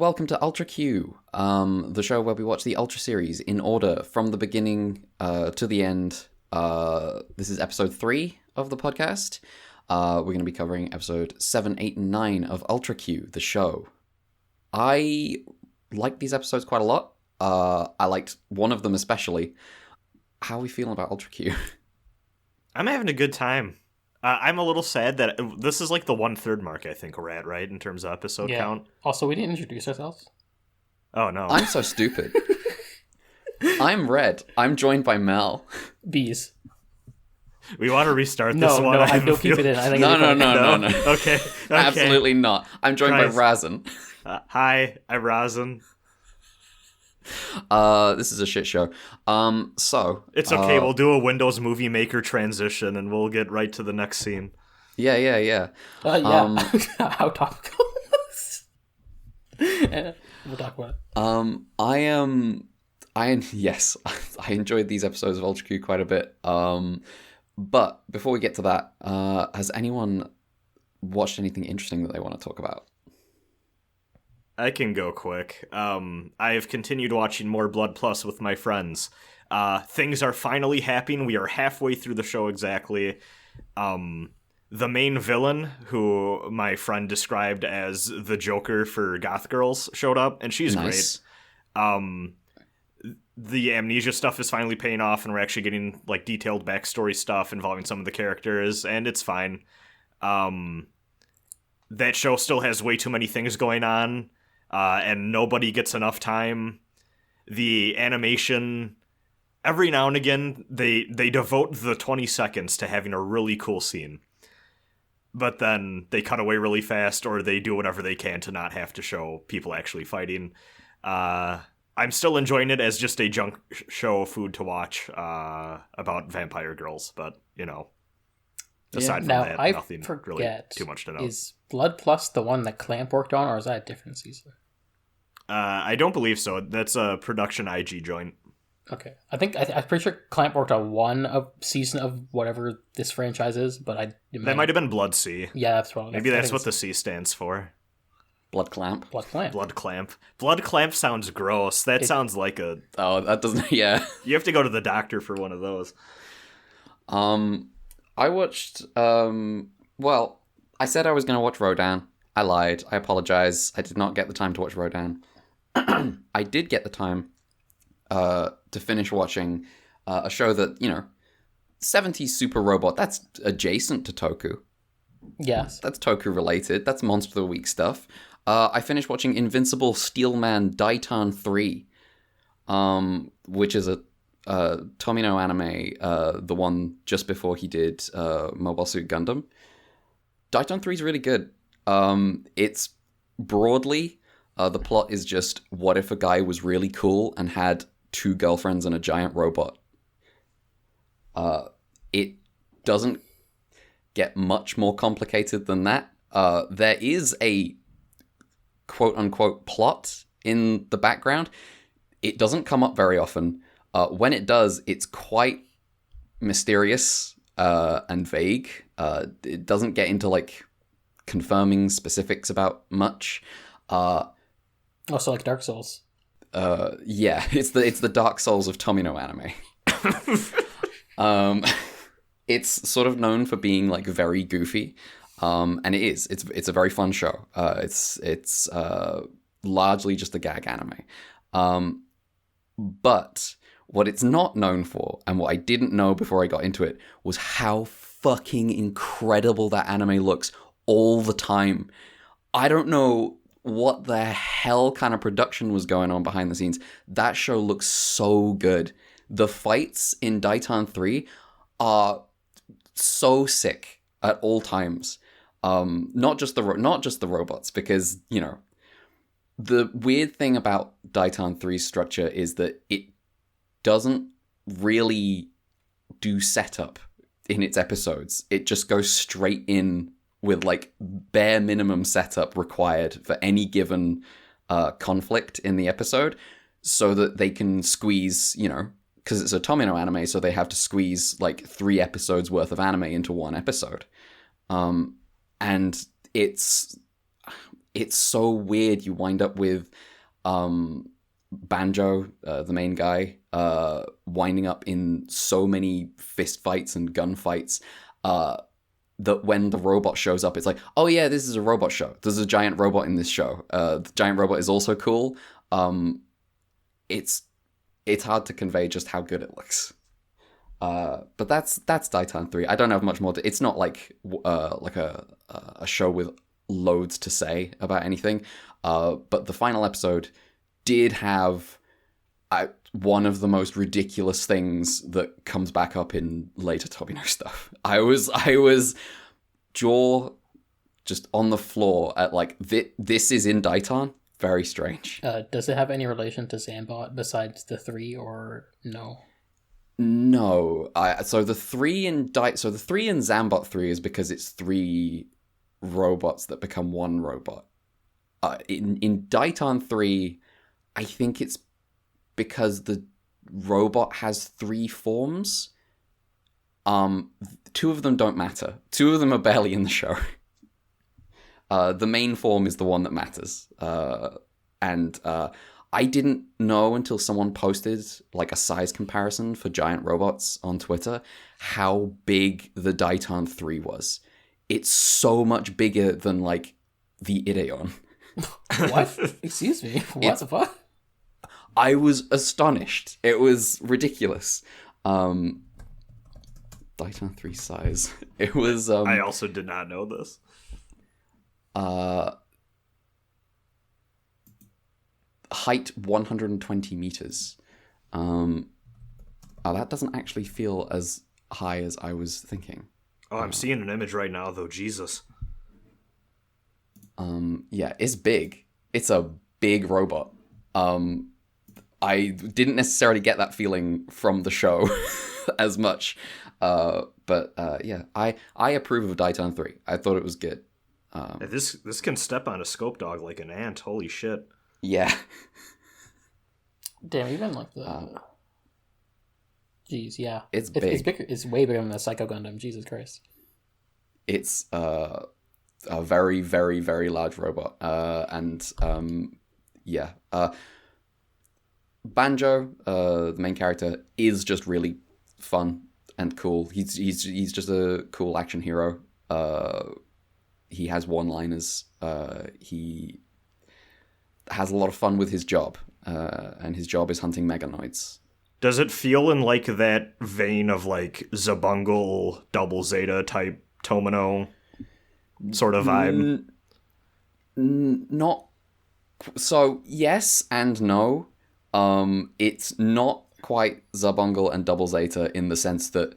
welcome to Ultra Q, the show where we watch the Ultra series in order from the beginning to the end. This is episode 3 of the podcast. We're going to be covering episode 7, 8, and 9 of Ultra Q, the show. I like these episodes quite a lot. I liked one of them especially. How are we feeling about Ultra Q? I'm having a good time. I'm a little sad that this is like the 1/3 mark I think we're at, right, in terms of episode count. Also, we didn't introduce ourselves. Oh, no. I'm so stupid. I'm Red. I'm joined by Mel. Bees. We want to restart this one. No, don't keep it in. I think No. Okay. Absolutely not. I'm joined by Razin. Hi, I'm Razin. This is a shit show. So it's okay. We'll do a Windows Movie Maker transition, and we'll get right to the next scene. Yeah. How topical. We'll talk about it. Yes, I enjoyed these episodes of Ultra Q quite a bit. But before we get to that, has anyone watched anything interesting that they want to talk about? I can go quick. I've continued watching more Blood Plus with my friends. Things are finally happening. We are halfway through the show exactly. The main villain, who my friend described as the Joker for goth girls, showed up, and she's nice. Great. The amnesia stuff is finally paying off, and we're actually getting like detailed backstory stuff involving some of the characters, and it's fine. That show still has way too many things going on. And nobody gets enough time. The animation, every now and again, they devote the 20 seconds to having a really cool scene. But then they cut away really fast, or they do whatever they can to not have to show people actually fighting. I'm still enjoying it as just a junk show food to watch about vampire girls, but, you know. Aside from that, nothing really too much to know. Is Blood Plus the one that Clamp worked on, or is that a different season? I don't believe so. That's a production IG joint. Okay. I'm pretty sure Clamp worked on one season of whatever this franchise is, but that might have been Blood C. Yeah, that's wrong. Maybe that's what the C stands for. Blood Clamp. Blood Clamp. Blood Clamp. Blood Clamp sounds gross. That sounds like a... Oh, that doesn't... Yeah. You have to go to the doctor for one of those. I watched, well, I said I was going to watch Rodan. I lied. I apologize. I did not get the time to watch Rodan. I did get the time to finish watching a show that, 70s Super Robot, that's adjacent to Toku. Yes. That's Toku related. That's Monster of the Week stuff. I finished watching Invincible, Steelman, Daitarn 3, which is a Tomino anime, the one just before he did Mobile Suit Gundam. Daitarn 3 is really good. It's broadly, the plot is just, what if a guy was really cool and had 2 girlfriends and a giant robot? It doesn't get much more complicated than that. There is a quote-unquote plot in the background. It doesn't come up very often. When it does, it's quite mysterious and vague. It doesn't get into confirming specifics about much. Also, like Dark Souls. Yeah, it's the Dark Souls of Tomino anime. It's sort of known for being very goofy, and it is. It's a very fun show. It's largely just a gag anime, but what it's not known for, and what I didn't know before I got into it, was how fucking incredible that anime looks all the time. I don't know what the hell kind of production was going on behind the scenes. That show looks so good. The fights in Daitarn 3 are so sick at all times. Not just the robots, because, the weird thing about Daitarn 3's structure is that it doesn't really do setup in its episodes. It just goes straight in with bare minimum setup required for any given conflict in the episode, so that they can squeeze, because it's a Tomino anime, so they have to squeeze 3 episodes worth of anime into one episode. And it's it's so weird. You wind up with Banjo, the main guy, winding up in so many fist fights and gunfights that when the robot shows up, it's like, oh yeah, this is a robot show. There's a giant robot in this show. The giant robot is also cool. It's hard to convey just how good it looks. But that's Daitarn 3. I don't have much more it's not like a show with loads to say about anything. But the final episode did have one of the most ridiculous things that comes back up in later Tobino stuff. I was jaw just on the floor at like, this is in Daitarn? Very strange. Does it have any relation to Zambot besides the 3 or no? No. So the 3 in Zambot 3 is because it's 3 robots that become one robot. In Daitarn 3, I think it's because the robot has 3 forms. 2 of them don't matter. 2 of them are barely in the show. The main form is the one that matters. And I didn't know until someone posted like a size comparison for giant robots on Twitter how big the Daitarn 3 was. It's so much bigger than like the Ideon. What? Excuse me. What the fuck? I was astonished. It was ridiculous. Daitarn 3 size. It was. I also did not know this. Height 120 meters. That doesn't actually feel as high as I was thinking. Oh, I'm seeing an image right now, though. Jesus. Yeah, it's big. It's a big robot. I didn't necessarily get that feeling from the show as much. But yeah, I approve of Daitarn 3. I thought it was good. This can step on a scope dog like an ant. Holy shit. Yeah. Damn, even like the... Jeez, yeah. It's big. It's bigger. It's way bigger than the Psycho Gundam. Jesus Christ. It's a very, very, very large robot. Yeah. Banjo, the main character, is just really fun and cool. He's just a cool action hero. He has one-liners. He has a lot of fun with his job, and his job is hunting meganoids. Does it feel in like that vein of like Zabungle Double Zeta type Tomino sort of vibe? Not so. Yes and no. It's not quite Zabungle and Double Zeta in the sense that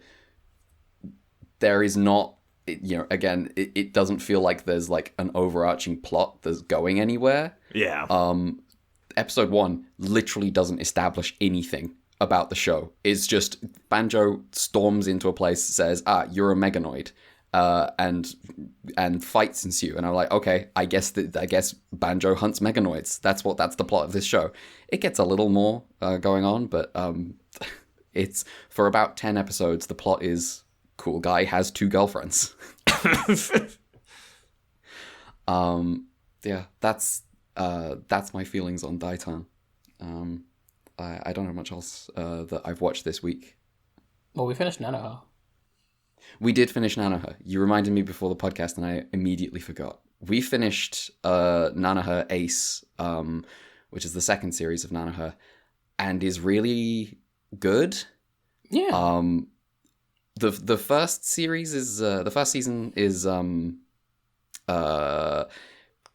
there is not. Again, it doesn't feel like there's like an overarching plot that's going anywhere. Yeah. Episode 1 literally doesn't establish anything about the show. It's just Banjo storms into a place, says, you're a meganoid, and fights ensue. And I'm like, okay, I guess Banjo hunts meganoids. That's the plot of this show. It gets a little more going on, but it's for about 10 episodes. The plot is cool guy has 2 girlfriends. Yeah, that's my feelings on Daitarn. I don't have much else that I've watched this week. Well, we finished Nanoha. We did finish Nanoha. You reminded me before the podcast, and I immediately forgot. We finished Nanoha Ace, which is the second series of Nanoha, and is really good. Yeah. The first series is the first season is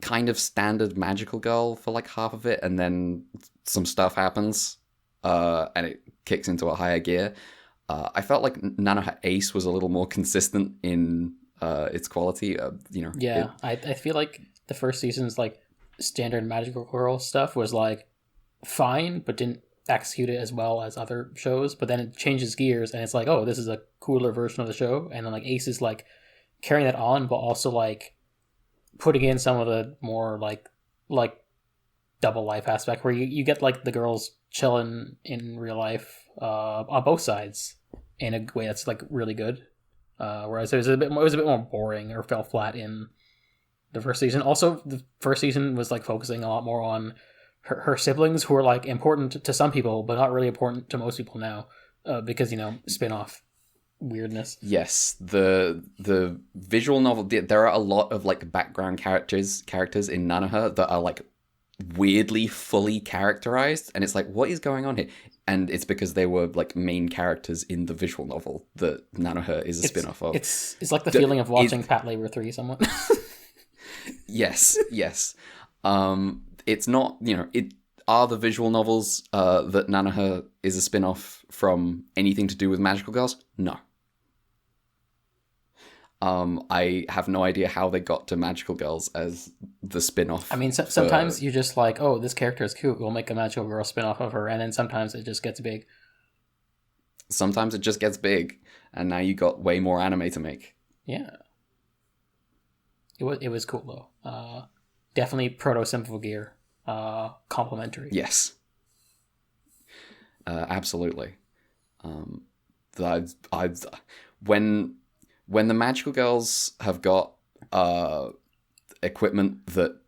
kind of standard magical girl for like half of it, and then some stuff happens, and it kicks into a higher gear. I felt like Nanoha Ace was a little more consistent in its quality. Yeah, I feel like the first season's like standard magical girl stuff was like fine, but didn't execute it as well as other shows. But then it changes gears, and it's like, oh, this is a cooler version of the show. And then like Ace is like carrying that on, but also like putting in some of the more like double life aspect where you get like the girls chilling in real life on both sides in a way that's like really good. Whereas it was a bit more boring or fell flat in the first season. Also, the first season was like focusing a lot more on her siblings, who are like important to some people, but not really important to most people now, because spin-off weirdness. Yes, the visual novel. There are a lot of like background characters in Nanoha that are like weirdly fully characterized, and it's like, what is going on here? And it's because they were like main characters in the visual novel that Nanoha is a spin-off of. It's like the feeling of watching Pat Labor 3 somewhat. Yes. It's not, it are the visual novels that Nanoha is a spin-off from anything to do with magical girls? No. I have no idea how they got to magical girls as the spin-off. I mean, sometimes you're just like, oh, this character is cute, we'll make a magical girl spin-off of her, and then sometimes it just gets big. Sometimes it just gets big, and now you got way more anime to make. Yeah. It was cool, though. Definitely proto-Simple Gear. Complimentary. Yes. Absolutely. When the magical girls have got equipment that,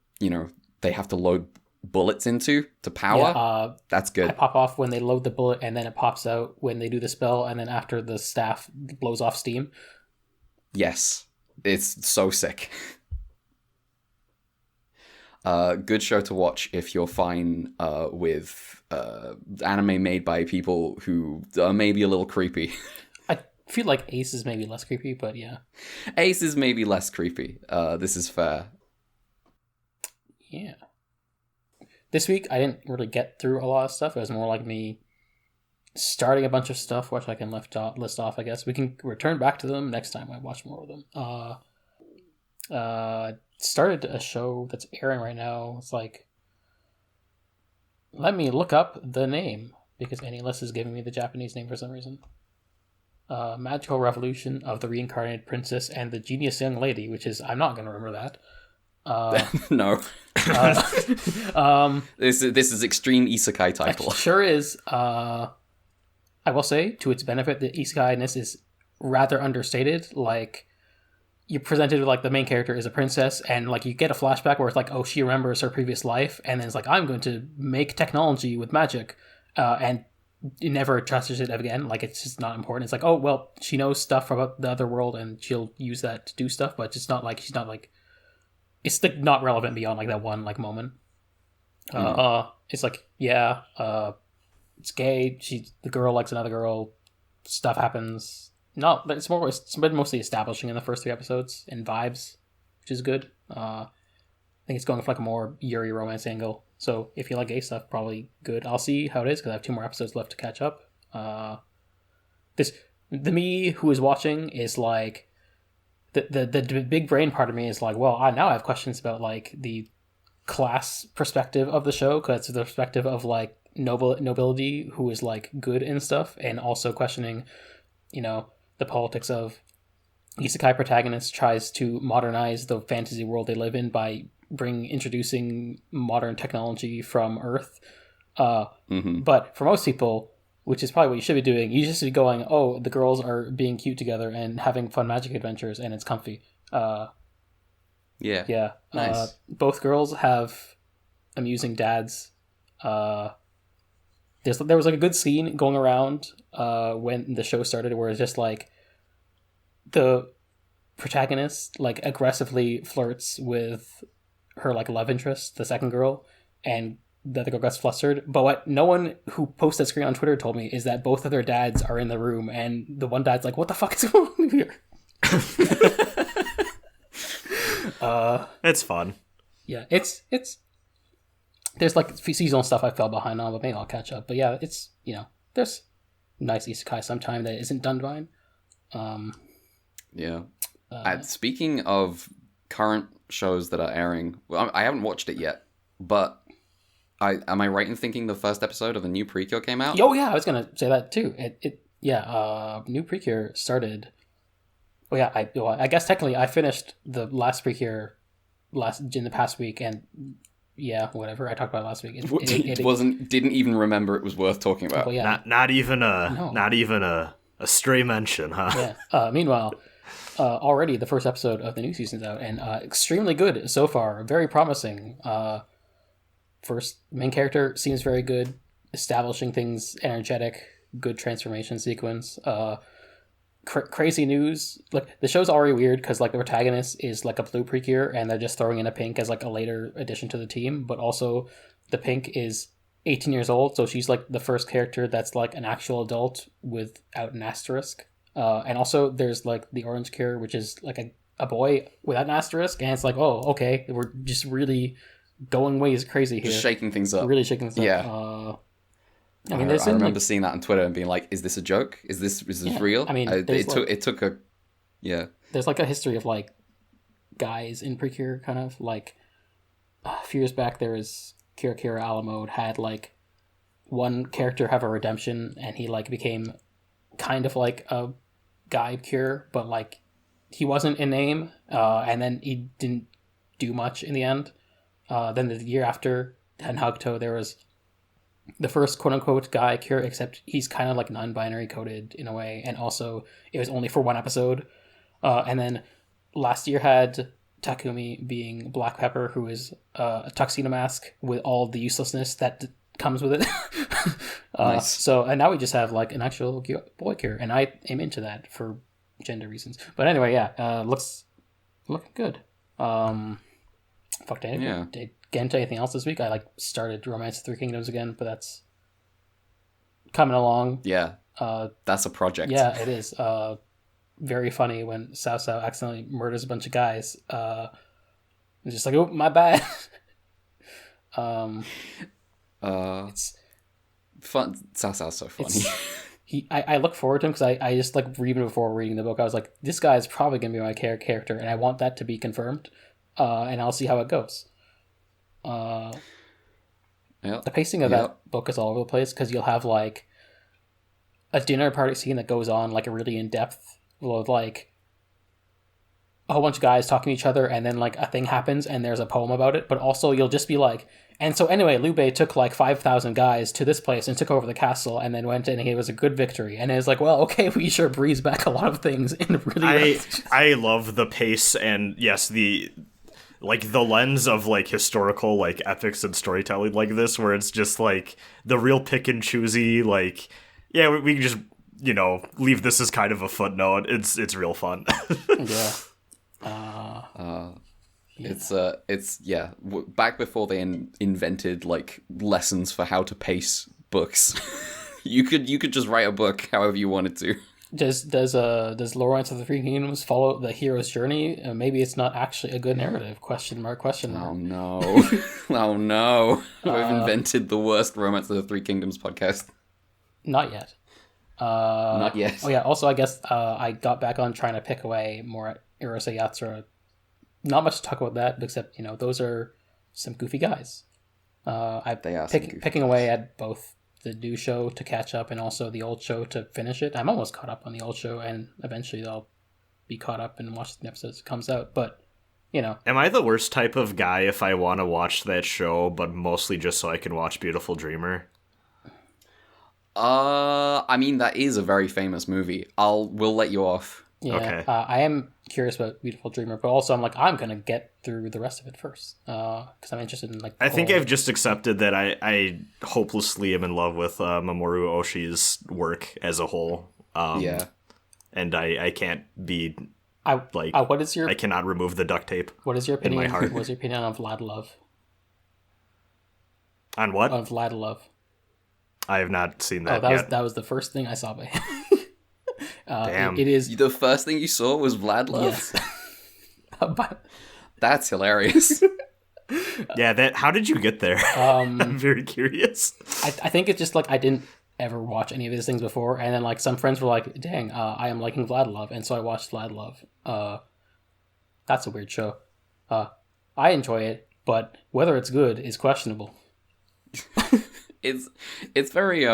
they have to load bullets into to power, that's good. I pop off when they load the bullet, and then it pops out when they do the spell, and then after the staff blows off steam. Yes. It's so sick. Good show to watch if you're fine with anime made by people who are maybe a little creepy. I feel like Ace is maybe less creepy, but yeah. Ace is maybe less creepy. This is fair. Yeah. This week, I didn't really get through a lot of stuff. It was more like me starting a bunch of stuff, which I can list off, I guess. We can return back to them next time I watch more of them. Started a show that's airing right now. It's like, let me look up the name, because AniList is giving me the Japanese name for some reason. Magical Revolution of the Reincarnated Princess and the Genius Young Lady, which is, I'm not going to remember that. No. This is extreme isekai title. It sure is. I will say, to its benefit, the isekai-ness is rather understated. Like, you're presented with like the main character is a princess, and like you get a flashback where it's like, oh, she remembers her previous life, and then it's like, I'm going to make technology with magic, and it never addresses it again. Like, it's just not important. It's like, oh, well, she knows stuff about the other world and she'll use that to do stuff, but it's not like it's like not relevant beyond like that one like moment. It's like, yeah, it's gay, the girl likes another girl, stuff happens. No, but it's been mostly establishing in the first 3 episodes and vibes, which is good. I think it's going for like a more Yuri romance angle. So if you like gay stuff, probably good. I'll see how it is because I have 2 more episodes left to catch up. The me who is watching is like the big brain part of me is like, well, now I have questions about like the class perspective of the show, because it's the perspective of like nobility who is like good and stuff, and also questioning, the politics of isekai protagonist tries to modernize the fantasy world they live in by introducing modern technology from Earth. But for most people, which is probably what you should be doing, you just be going, oh, the girls are being cute together and having fun magic adventures, and it's comfy. Yeah. Nice. Both girls have amusing dads. There was like a good scene going around when the show started where it's just like the protagonist like aggressively flirts with her like love interest, the second girl, and the other girl gets flustered. But what no one who posted that screen on Twitter told me is that both of their dads are in the room, and the one dad's like, what the fuck is going on here? It's fun. Yeah, it's there's like seasonal stuff I fell behind on, but maybe I'll catch up. But yeah, it's there's nice isekai sometime that isn't Dunvine. Yeah. Speaking of current shows that are airing, well, I haven't watched it yet, but am I right in thinking the first episode of the new Precure came out? Oh yeah, I was gonna say that too. New Precure started. Oh yeah, I guess technically I finished the last Precure in the past week, and yeah, whatever I talked about last week. Didn't even remember it was worth talking about. Well, yeah. Not even a stray mention, huh? Yeah. Meanwhile, already the first episode of the new season's out, and extremely good so far. Very promising. First main character seems very good, establishing things, energetic, good transformation sequence. Crazy news. Like, the show's already weird because like the protagonist is like a blue Precure, and they're just throwing in a pink as like a later addition to the team. But also, the pink is 18 years old, so she's like the first character that's like an actual adult without an asterisk. And also, there's like the orange Cure, which is like a boy without an asterisk, and it's like, oh, okay, we're just really going ways crazy here, Just shaking things up. really shaking things Yeah. up. I I remember seeing that on Twitter and being like, "Is this a joke? Is this Yeah, real?" I mean, it there's, took like- it took a yeah. there's like a history of like guys in Precure, kind of like a few years back there was Kira Alamode had like one character have a redemption, and he like became kind of like a guy Cure, but like he wasn't in name, and then he didn't do much in the end. Then the year after Tenhagto, there was the first quote-unquote guy Cure, except he's kind of like non-binary coded in a way, and also it was only for one episode. And then last year had Takumi being Black Pepper, who is a tuxedo mask with all the uselessness that comes with it. Nice. So, and now we just have like an actual boy Cure, and I am into that for gender reasons. But anyway, yeah, looking good. Fuck, did I get into anything else this week? I like started Romance of Three Kingdoms again, but that's coming along. Yeah, that's a project. Yeah, it is. Very funny when Cao Cao accidentally murders a bunch of guys. It's just like, oh, my bad. It's Fun. Sasa's so funny. I look forward to him because I just like even before reading the book, I was like, this guy is probably gonna be my character, and I want that to be confirmed. And I'll see how it goes. Yep. The pacing of that book is all over the place because you'll have like a dinner party scene that goes on like a really in depth with like a whole bunch of guys talking to each other, and then like a thing happens and there's a poem about it. But also you'll just be like, and so anyway, Liu Bei took like 5,000 guys to this place and took over the castle, and then went in, and it was a good victory. And it's like, well, okay, we sure breeze back a lot of things in really. I love the pace, and yes, the lens of like historical like epics and storytelling like this, where it's just like the real pick and choosy, like, yeah, we can just, leave this as kind of a footnote. It's real fun. Yeah. It's back before they invented like lessons for how to pace books. you could just write a book however you wanted to. Does Lawrence of the Three Kingdoms follow the hero's journey? Maybe it's not actually a good narrative. Question mark. Oh no. Oh no. I've invented the worst Romance of the Three Kingdoms podcast. Not yet. Not yet. Oh yeah, also I guess I got back on trying to pick away more at Urusei Yatsura. Not much to talk about that, except, those are some goofy guys. They are picking away at both the new show to catch up and also the old show to finish it. I'm almost caught up on the old show, and eventually I'll be caught up and watch the episodes that comes out. But, Am I the worst type of guy if I want to watch that show, but mostly just so I can watch Beautiful Dreamer? I mean, that is a very famous movie. We'll let you off. Yeah, okay. I am curious about Beautiful Dreamer, but also I'm like, I'm gonna get through the rest of it first because I'm interested in like. I think I've just accepted that I hopelessly am in love with Mamoru Oshii's work as a whole. Yeah, and I can't be. What is your? I cannot remove the duct tape. What is your opinion? In my heart. What's your opinion on Vlad Love? On what? On Vlad Love. I have not seen that yet. yet. That was the first thing I saw by him. Damn. It is the first thing you saw was Vlad Love. Yes. That's hilarious. Yeah. How did you get there? I'm very curious. I think it's just like I didn't ever watch any of his things before, and then like some friends were like, "Dang, I am liking Vlad Love," and so I watched Vlad Love. That's a weird show. I enjoy it, but whether it's good is questionable. It's very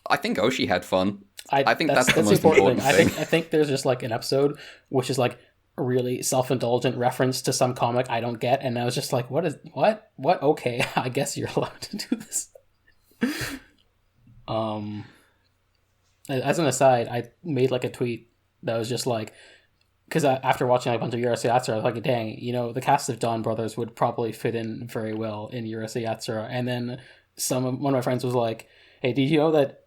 I think Oshii had fun. I think that's the most important thing. I think there's just like an episode which is like a really self-indulgent reference to some comic I don't get, and I was just like, what? Okay, I guess you're allowed to do this. As an aside, I made like a tweet that was just like, because after watching like, a bunch of Urusei Yatsura, I was like, dang, the cast of Dawn Brothers would probably fit in very well in Urusei Yatsura. And then one of my friends was like, hey, did you know that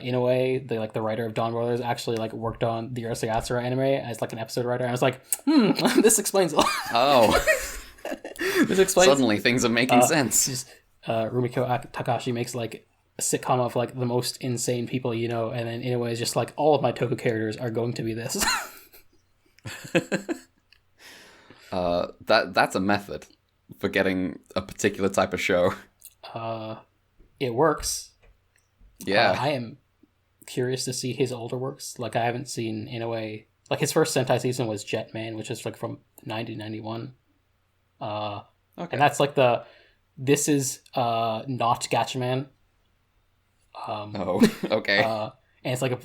in a way, the writer of Dawn Brothers actually like worked on the Urusei Yatsura anime as like an episode writer? And I was like, this explains a lot. Oh. This explains. Suddenly things are making sense. Just, Rumiko Takahashi makes like a sitcom of like the most insane people and then in a way it's just like all of my Toku characters are going to be this. That's a method for getting a particular type of show. It works. Yeah. I am curious to see his older works. Like I haven't seen in a way like his first Sentai season was Jetman, which is like from 1991. Okay. And that's like this is not Gatchaman. Okay. And it's like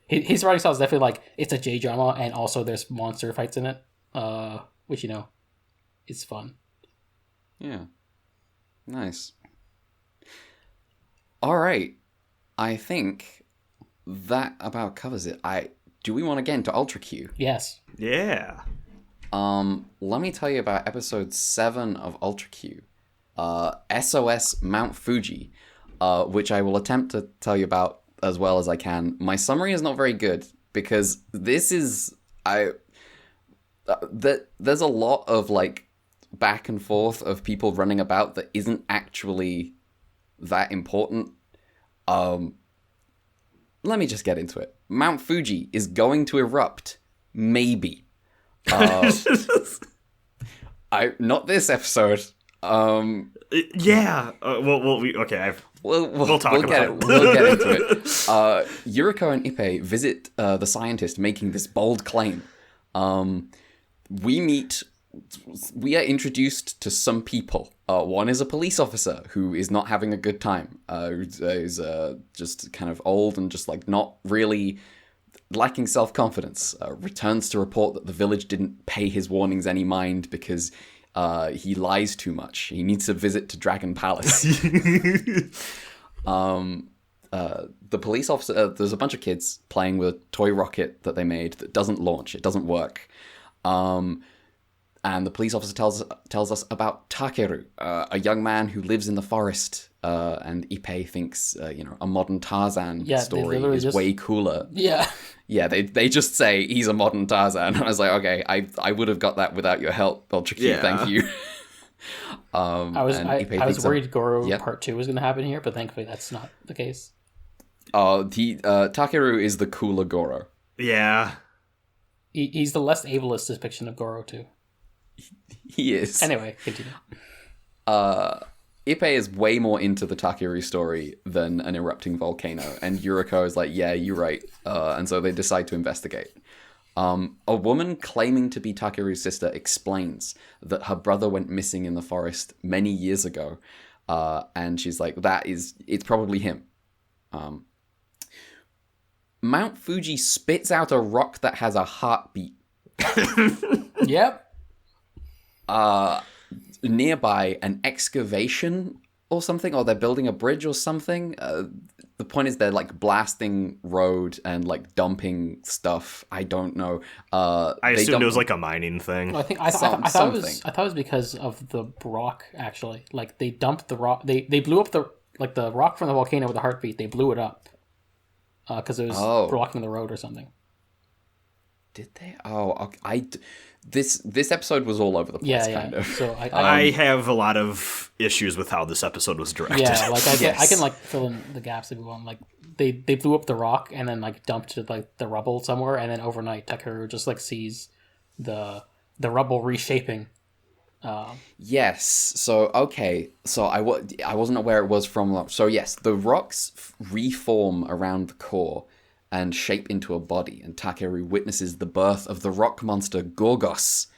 his writing style is definitely like it's a J drama, and also there's monster fights in it, which is fun. Yeah, nice. All right, I think that about covers it. Do we want to get into Ultra Q? Yes. Yeah. Let me tell you about episode 7 of Ultra Q, SOS Mount Fuji, which I will attempt to tell you about as well as I can. My summary is not very good because this is there's a lot of like back and forth of people running about that isn't actually that important. Let me just get into it. Mount Fuji is going to erupt, maybe. Not this episode. Yeah. We'll talk about it. We'll get into it. Yuriko and Ippei visit the scientist making this bold claim. We are introduced to some people. One is a police officer who is not having a good time. Who's just kind of old and just like not really lacking self-confidence. Returns to report that the village didn't pay his warnings any mind because he lies too much. He needs a visit to Dragon Palace. The police officer, there's a bunch of kids playing with a toy rocket that they made that doesn't launch. It doesn't work. And the police officer tells us about Takeru, a young man who lives in the forest. And Ippei thinks, a modern Tarzan story is way cooler. Yeah. Yeah, they just say he's a modern Tarzan. And I was like, okay, I would have got that without your help, Ultra Q, thank you. I was worried Goro Part 2 was going to happen here, but thankfully that's not the case. Takeru is the cooler Goro. Yeah. He's the less ableist depiction of Goro, too. He is. Anyway, continue. Ippei is way more into the Takeru story than an erupting volcano, and Yuriko is like, yeah, you're right. And so they decide to investigate. A woman claiming to be Takeru's sister explains that her brother went missing in the forest many years ago, and she's like, it's probably him. Mount Fuji spits out a rock that has a heartbeat. Yep. Nearby, an excavation or something, or they're building a bridge or something. The point is they're like blasting road and like dumping stuff. I don't know. I assumed it was like a mining thing. Well, I thought it was because of the rock. Actually, like they dumped the rock. They blew up the rock from the volcano with a heartbeat. They blew it up because it was blocking the road or something. Did they? Oh, This episode was all over the place, kind of. So I have a lot of issues with how this episode was directed. Yeah, like I can like fill in the gaps if you want. Like they blew up the rock and then like dumped it like the rubble somewhere, and then overnight Takeru just like sees the rubble reshaping. Yes. So I wasn't aware it was from. So yes, the rocks reform around the core and shape into a body, and Takeru witnesses the birth of the rock monster Gorgos,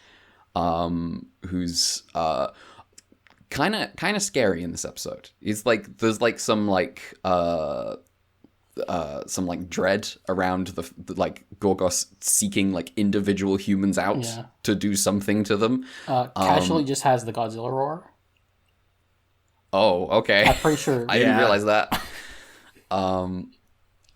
who's kind of scary in this episode. He's like there's like some dread around the like Gorgos seeking like individual humans out to do something to them. Casually just has the Godzilla roar. Oh, okay. I'm pretty sure. I didn't realize that.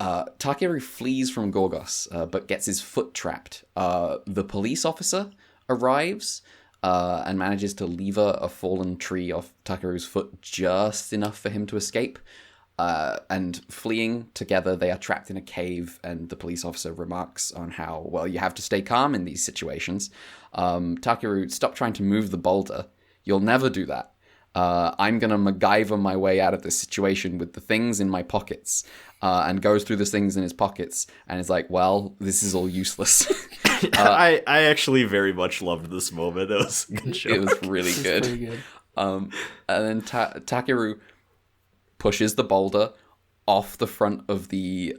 Takeru flees from Gorgos, but gets his foot trapped. The police officer arrives and manages to lever a fallen tree off Takeru's foot just enough for him to escape. And fleeing together, they are trapped in a cave, and the police officer remarks on how, well, you have to stay calm in these situations. Takeru, stop trying to move the boulder. You'll never do that. I'm going to MacGyver my way out of this situation with the things in my pockets. And goes through the things in his pockets and is like, well, this is all useless. I actually very much loved this moment. It was a good joke. It was really good. Pretty good. And then Takeru pushes the boulder off the front of the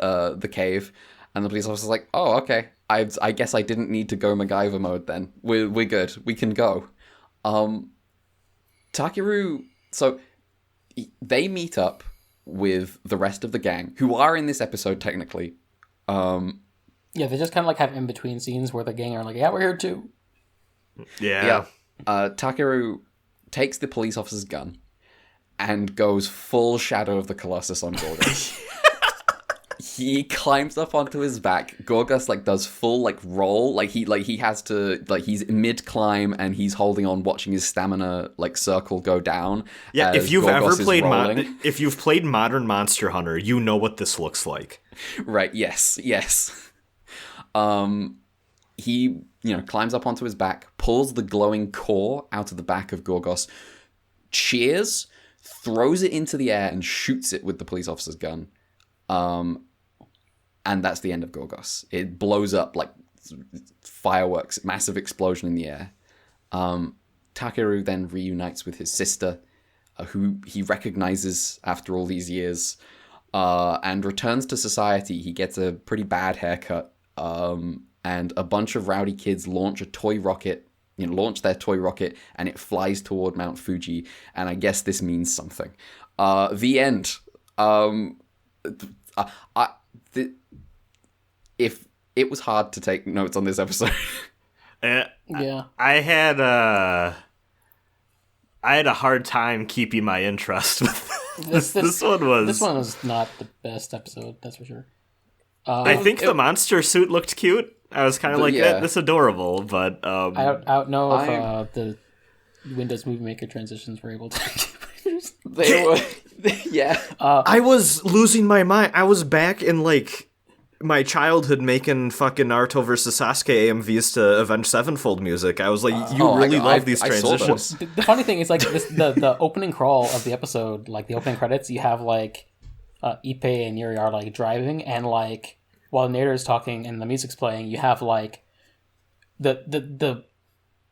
cave, and the police officer's like, oh, okay. I guess I didn't need to go MacGyver mode then. We're good. We can go. Takeru, so they meet up with the rest of the gang, who are in this episode technically. Yeah, they just kind of like have in between scenes where the gang are like, yeah, we're here too. Yeah. Takeru takes the police officer's gun and goes full Shadow of the Colossus on Gorgos. He climbs up onto his back. Gorgos does full roll. He has to he's mid climb and he's holding on, watching his stamina circle go down. Yeah, if you've Gorgos ever played if you've played Modern Monster Hunter, you know what this looks like. Right, yes. He climbs up onto his back, pulls the glowing core out of the back of Gorgos, cheers, throws it into the air and shoots it with the police officer's gun. And that's the end of Gorgos. It blows up like fireworks, massive explosion in the air. Takeru then reunites with his sister, who he recognizes after all these years, and returns to society. He gets a pretty bad haircut, and a bunch of rowdy kids launch a toy rocket, launch their toy rocket, and it flies toward Mount Fuji, and I guess this means something. The end. If it was hard to take notes on this episode. Yeah. I had a hard time keeping my interest with this one was... This one was not the best episode, that's for sure. I think the monster suit looked cute. I was kind of like, that's adorable, but... I don't know if the Windows Movie Maker transitions were able to... They were... Yeah. I was losing my mind. I was back in, my childhood making fucking Naruto vs. Sasuke AMVs to Avenged Sevenfold music. I was like, love these transitions. The funny thing is, the opening crawl of the episode, the opening credits, you have, Ippei and Yuri are, driving, and, while the narrator is talking and the music's playing, you have, the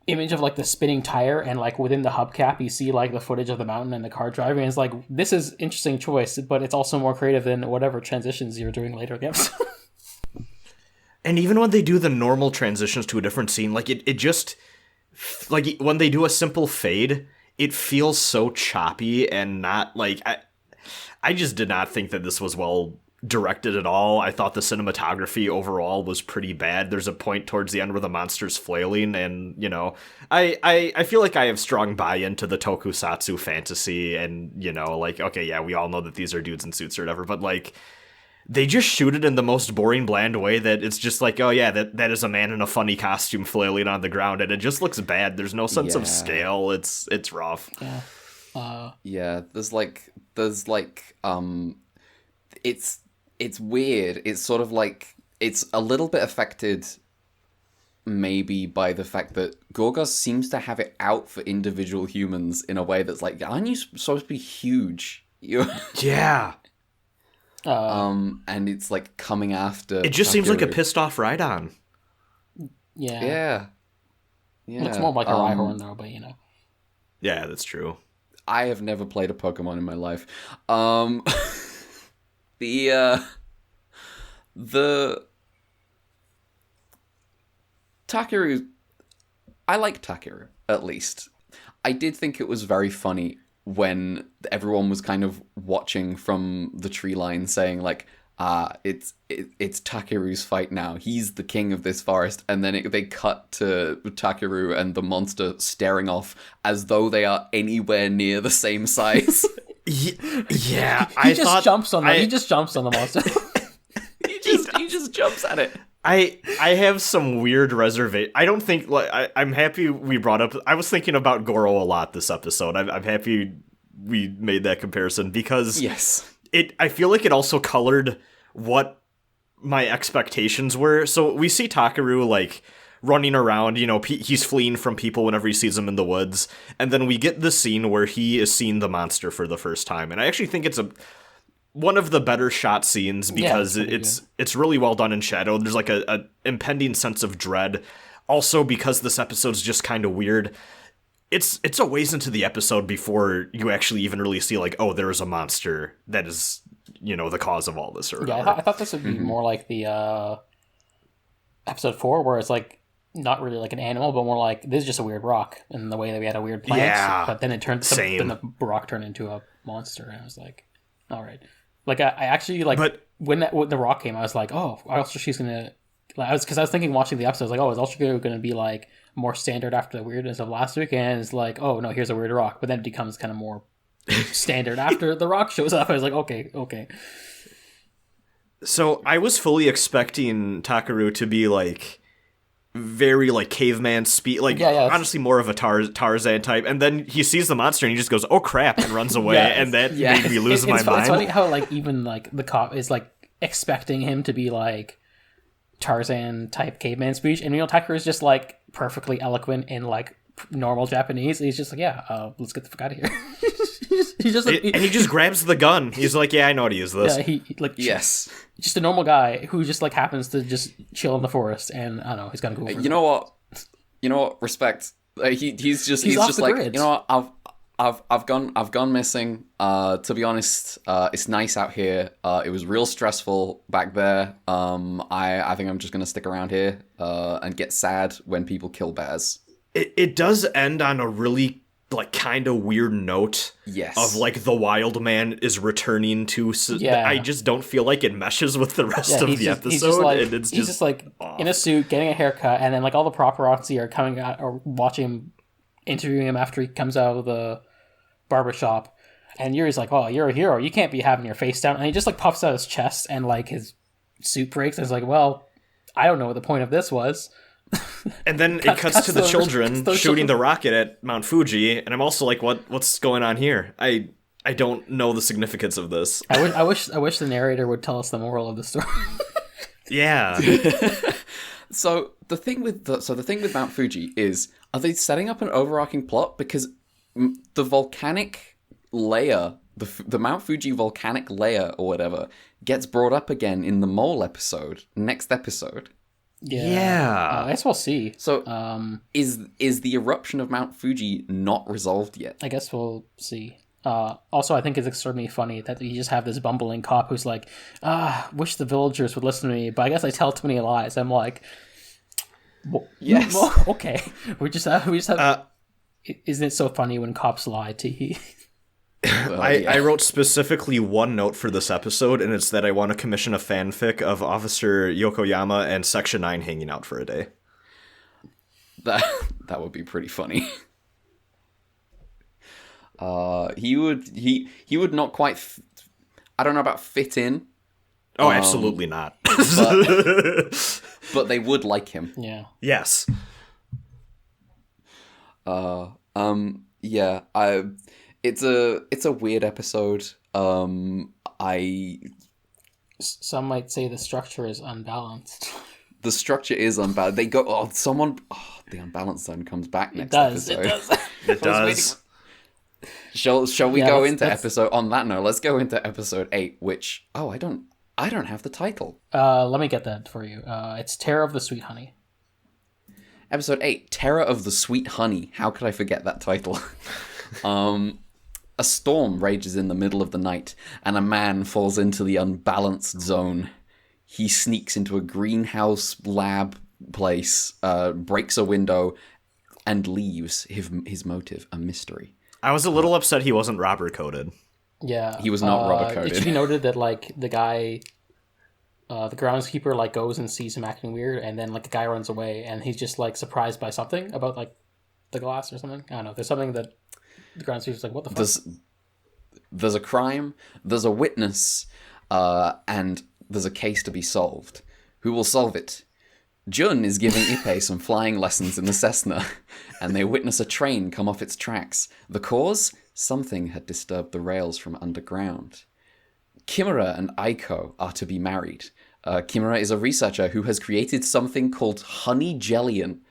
image of, the spinning tire, and, within the hubcap, you see, the footage of the mountain and the car driving, and it's this is interesting choice, but it's also more creative than whatever transitions you're doing later in the episode. And even when they do the normal transitions to a different scene, it just... when they do a simple fade, it feels so choppy and not, I just did not think that this was well directed at all. I thought the cinematography overall was pretty bad. There's a point towards the end where the monster's flailing, and, I feel like I have strong buy-in to the tokusatsu fantasy, and, okay, yeah, we all know that these are dudes in suits or whatever, but, they just shoot it in the most boring, bland way that it's just oh yeah, that is a man in a funny costume flailing on the ground, and it just looks bad. There's no sense of scale. It's rough. Yeah. There's it's weird. It's sort of it's a little bit affected maybe by the fact that Gorgos seems to have it out for individual humans in a way that's aren't you supposed to be huge? Yeah. And it's coming after. It just seems like a pissed off Rhydon. Yeah. Looks more like a Rhyhorn though, but Yeah, that's true. I have never played a Pokemon in my life. The Takeru, I like Takeru, at least. I did think it was very funny when everyone was kind of watching from the tree line saying it's Takeru's fight now. He's the king of this forest. And then they cut to Takeru and the monster staring off as though they are anywhere near the same size. Yeah, he just jumps on the monster. jumps at it. I have some weird reservation. I don't think I'm happy we brought up. I was thinking about Goro a lot this episode. I'm happy we made that comparison because Yes. I feel like it also colored what my expectations were. So we see Takaru like running around, he's fleeing from people whenever he sees them in the woods, and then we get this scene where he is seeing the monster for the first time, and I actually think it's one of the better shot scenes because it's really well done in shadow. There's like a impending sense of dread. Also, because this episode's just kind of weird, it's a ways into the episode before you actually even really see like, oh, there is a monster that is, the cause of all this or whatever. Yeah, I thought this would be more like the episode 4, where it's like not really like an animal, but more like this is just a weird rock, in the way that we had a weird plant. Yeah, but then then the rock turned into a monster, and I was like, all right. Like I actually like, but when the rock came, I was like, oh, also she's gonna. Because I was thinking watching the episode, I was like, oh, is Ultra going to be like more standard after the weirdness of last week? And it's like, oh no, here's a weird rock, but then it becomes kind of more standard after the rock shows up. I was like, okay. So I was fully expecting Takaru to be like very like caveman speed, like honestly more of a Tarzan type, and then he sees the monster and he just goes, oh crap, and runs away, and that made me lose my mind. It's funny how like even like the cop is like expecting him to be like Tarzan type caveman speech, and Takaru is just like perfectly eloquent in like normal Japanese. He's just like, let's get the fuck out of here. He's just like, and he just grabs the gun. He's like, yeah, I know how to use this. Yeah, he yes, just a normal guy who just like happens to just chill in the forest, and I don't know, he's gonna go. You know what? Respect. He's just like, grid. You know what? I've gone missing. To be honest, it's nice out here. It was real stressful back there. I think I'm just gonna stick around here and get sad when people kill bears. It does end on a really like kind of weird note. Yes. Of like the wild man is returning to. I just don't feel like it meshes with the rest of the episode. He's just like off. In a suit, getting a haircut, and then like all the paparazzi are coming out or watching him, interviewing him after he comes out of the barbershop, and Yuri's like, oh, you're a hero, you can't be having your face down, and he just like puffs out his chest and like his suit breaks, and it's like, well, I don't know what the point of this was. And then it cuts to the children shooting the rocket at Mount Fuji, and I'm also like, what's going on here? I don't know the significance of this. I wish the narrator would tell us the moral of the story. Yeah. So the thing with Mount Fuji is, are they setting up an overarching plot? Because the volcanic layer, the Mount Fuji volcanic layer or whatever, gets brought up again in the mole episode, next episode. Yeah. I guess we'll see. So, is the eruption of Mount Fuji not resolved yet? I guess we'll see. Also, I think it's extremely funny that you just have this bumbling cop who's like, wish the villagers would listen to me, but I guess I tell too many lies. I'm like, yes. Well, okay. We just have. Isn't it so funny when cops lie to you? Well, I wrote specifically one note for this episode, and it's that I want to commission a fanfic of Officer Yokoyama and Section 9 hanging out for a day. That would be pretty funny. He would not quite. I don't know about fit in. Oh, absolutely not. But they would like him. Yeah. Yes. Yeah. It's a weird episode. Some might say the structure is unbalanced. The structure is unbalanced. They go. The unbalanced zone comes back next episode. It does. Shall we go into episode? On that note, let's go into episode 8. Which I don't have the title. Let me get that for you. It's Terror of the Sweet Honey. Episode 8, Terror of the Sweet Honey. How could I forget that title? A storm rages in the middle of the night, and a man falls into the unbalanced zone. He sneaks into a greenhouse lab place, breaks a window, and leaves. His motive a mystery. I was a little upset he wasn't rubber coated. Yeah, he was not rubber coated. It should be noted that like the guy, the groundskeeper like goes and sees him acting weird, and then like the guy runs away, and he's just like surprised by something about like the glass or something. I don't know. There's something that the groundskeeper's like, what the fuck? There's a crime, there's a witness, and there's a case to be solved. Who will solve it? Jun is giving Ippei some flying lessons in the Cessna, and they witness a train come off its tracks. The cause? Something had disturbed the rails from underground. Kimura and Aiko are to be married. Kimura is a researcher who has created something called honey Jellion,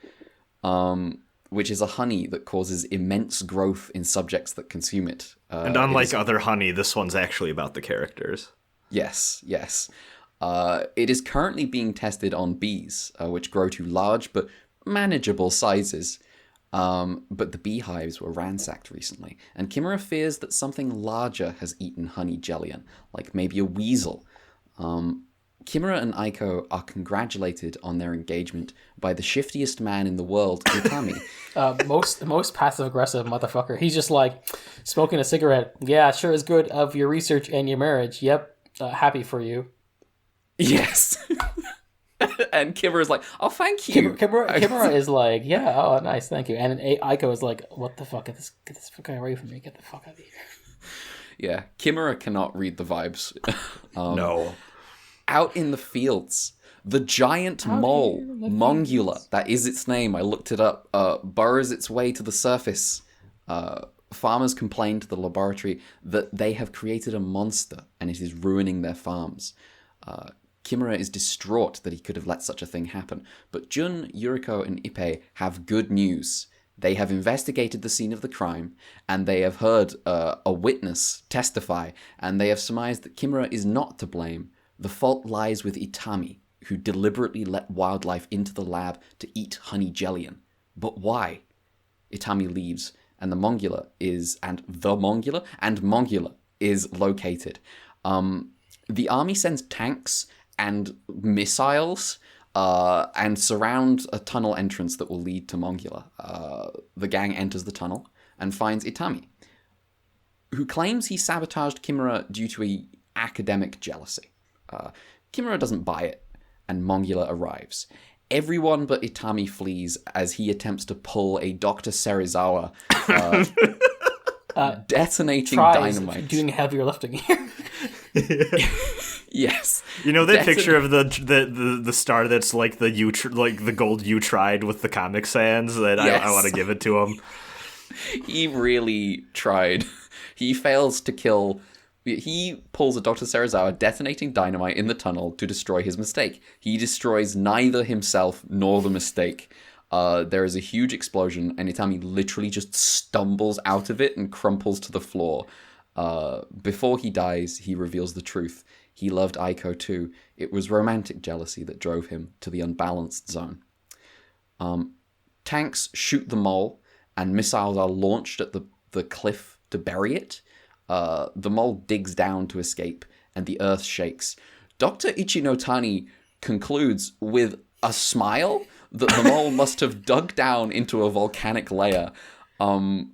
which is a honey that causes immense growth in subjects that consume it. And unlike other honey, this one's actually about the characters. Yes. It is currently being tested on bees, which grow to large but manageable sizes. But the beehives were ransacked recently, and Kimura fears that something larger has eaten honey Jellion, like maybe a weasel. Kimura and Aiko are congratulated on their engagement by the shiftiest man in the world, Itami. Most passive-aggressive motherfucker. He's just like, smoking a cigarette. Yeah, sure is good of your research and your marriage. Yep, happy for you. Yes. And Kimura's like, oh, thank you. Kimura is like, yeah, oh, nice, thank you. And Aiko is like, what the fuck? Get this guy away from me. Get the fuck out of here. Yeah, Kimura cannot read the vibes. No. Out in the fields, the giant mole, Mongula, that is its name, I looked it up, burrows its way to the surface. Farmers complain to the laboratory that they have created a monster and it is ruining their farms. Kimura is distraught that he could have let such a thing happen, but Jun, Yuriko, and Ippei have good news. They have investigated the scene of the crime, and they have heard a witness testify, and they have surmised that Kimura is not to blame. The fault lies with Itami, who deliberately let wildlife into the lab to eat honey Jellion. But why? Itami leaves, and Mongula is located. The army sends tanks and missiles and surround a tunnel entrance that will lead to Mongula. The gang enters the tunnel and finds Itami, who claims he sabotaged Kimura due to a academic jealousy. Kimura doesn't buy it, and Mongula arrives. Everyone but Itami flees as he attempts to pull a Dr. Serizawa detonating dynamite. Doing heavier lifting here. Yes. You know that picture of the star that's like the gold you tried with the Comic Sans? That yes. I want to give it to him. He really tried. He fails to kill. He pulls a Dr. Serizawa detonating dynamite in the tunnel to destroy his mistake. He destroys neither himself nor the mistake. There is a huge explosion, and Itami literally just stumbles out of it and crumples to the floor. Before he dies, he reveals the truth. He loved Aiko too. It was romantic jealousy that drove him to the unbalanced zone. Tanks shoot the mole, and missiles are launched at the cliff to bury it. The mole digs down to escape, and the earth shakes. Dr. Ichinotani concludes with a smile that the mole must have dug down into a volcanic layer and,